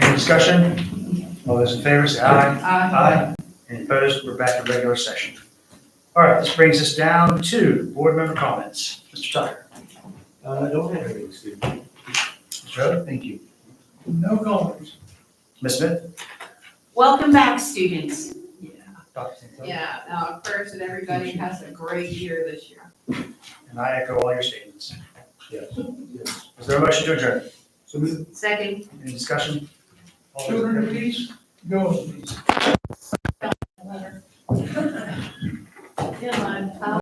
Any discussion? All those in favor, say aye. Aye. Any opposed? We're back in regular session. All right, this brings us down to board member comments. Mr. Tucker. I don't have anything, Steve. Mr. Rhoda, thank you. No comments. Ms. Smith? Welcome back, students. Dr. Santel? Yeah, prayers that everybody has a great year this year. And I echo all your statements. Yes, yes. Is there a motion to adjourn? So moved. Second. Any discussion? All those in Children, favor? please, go, please. Yeah,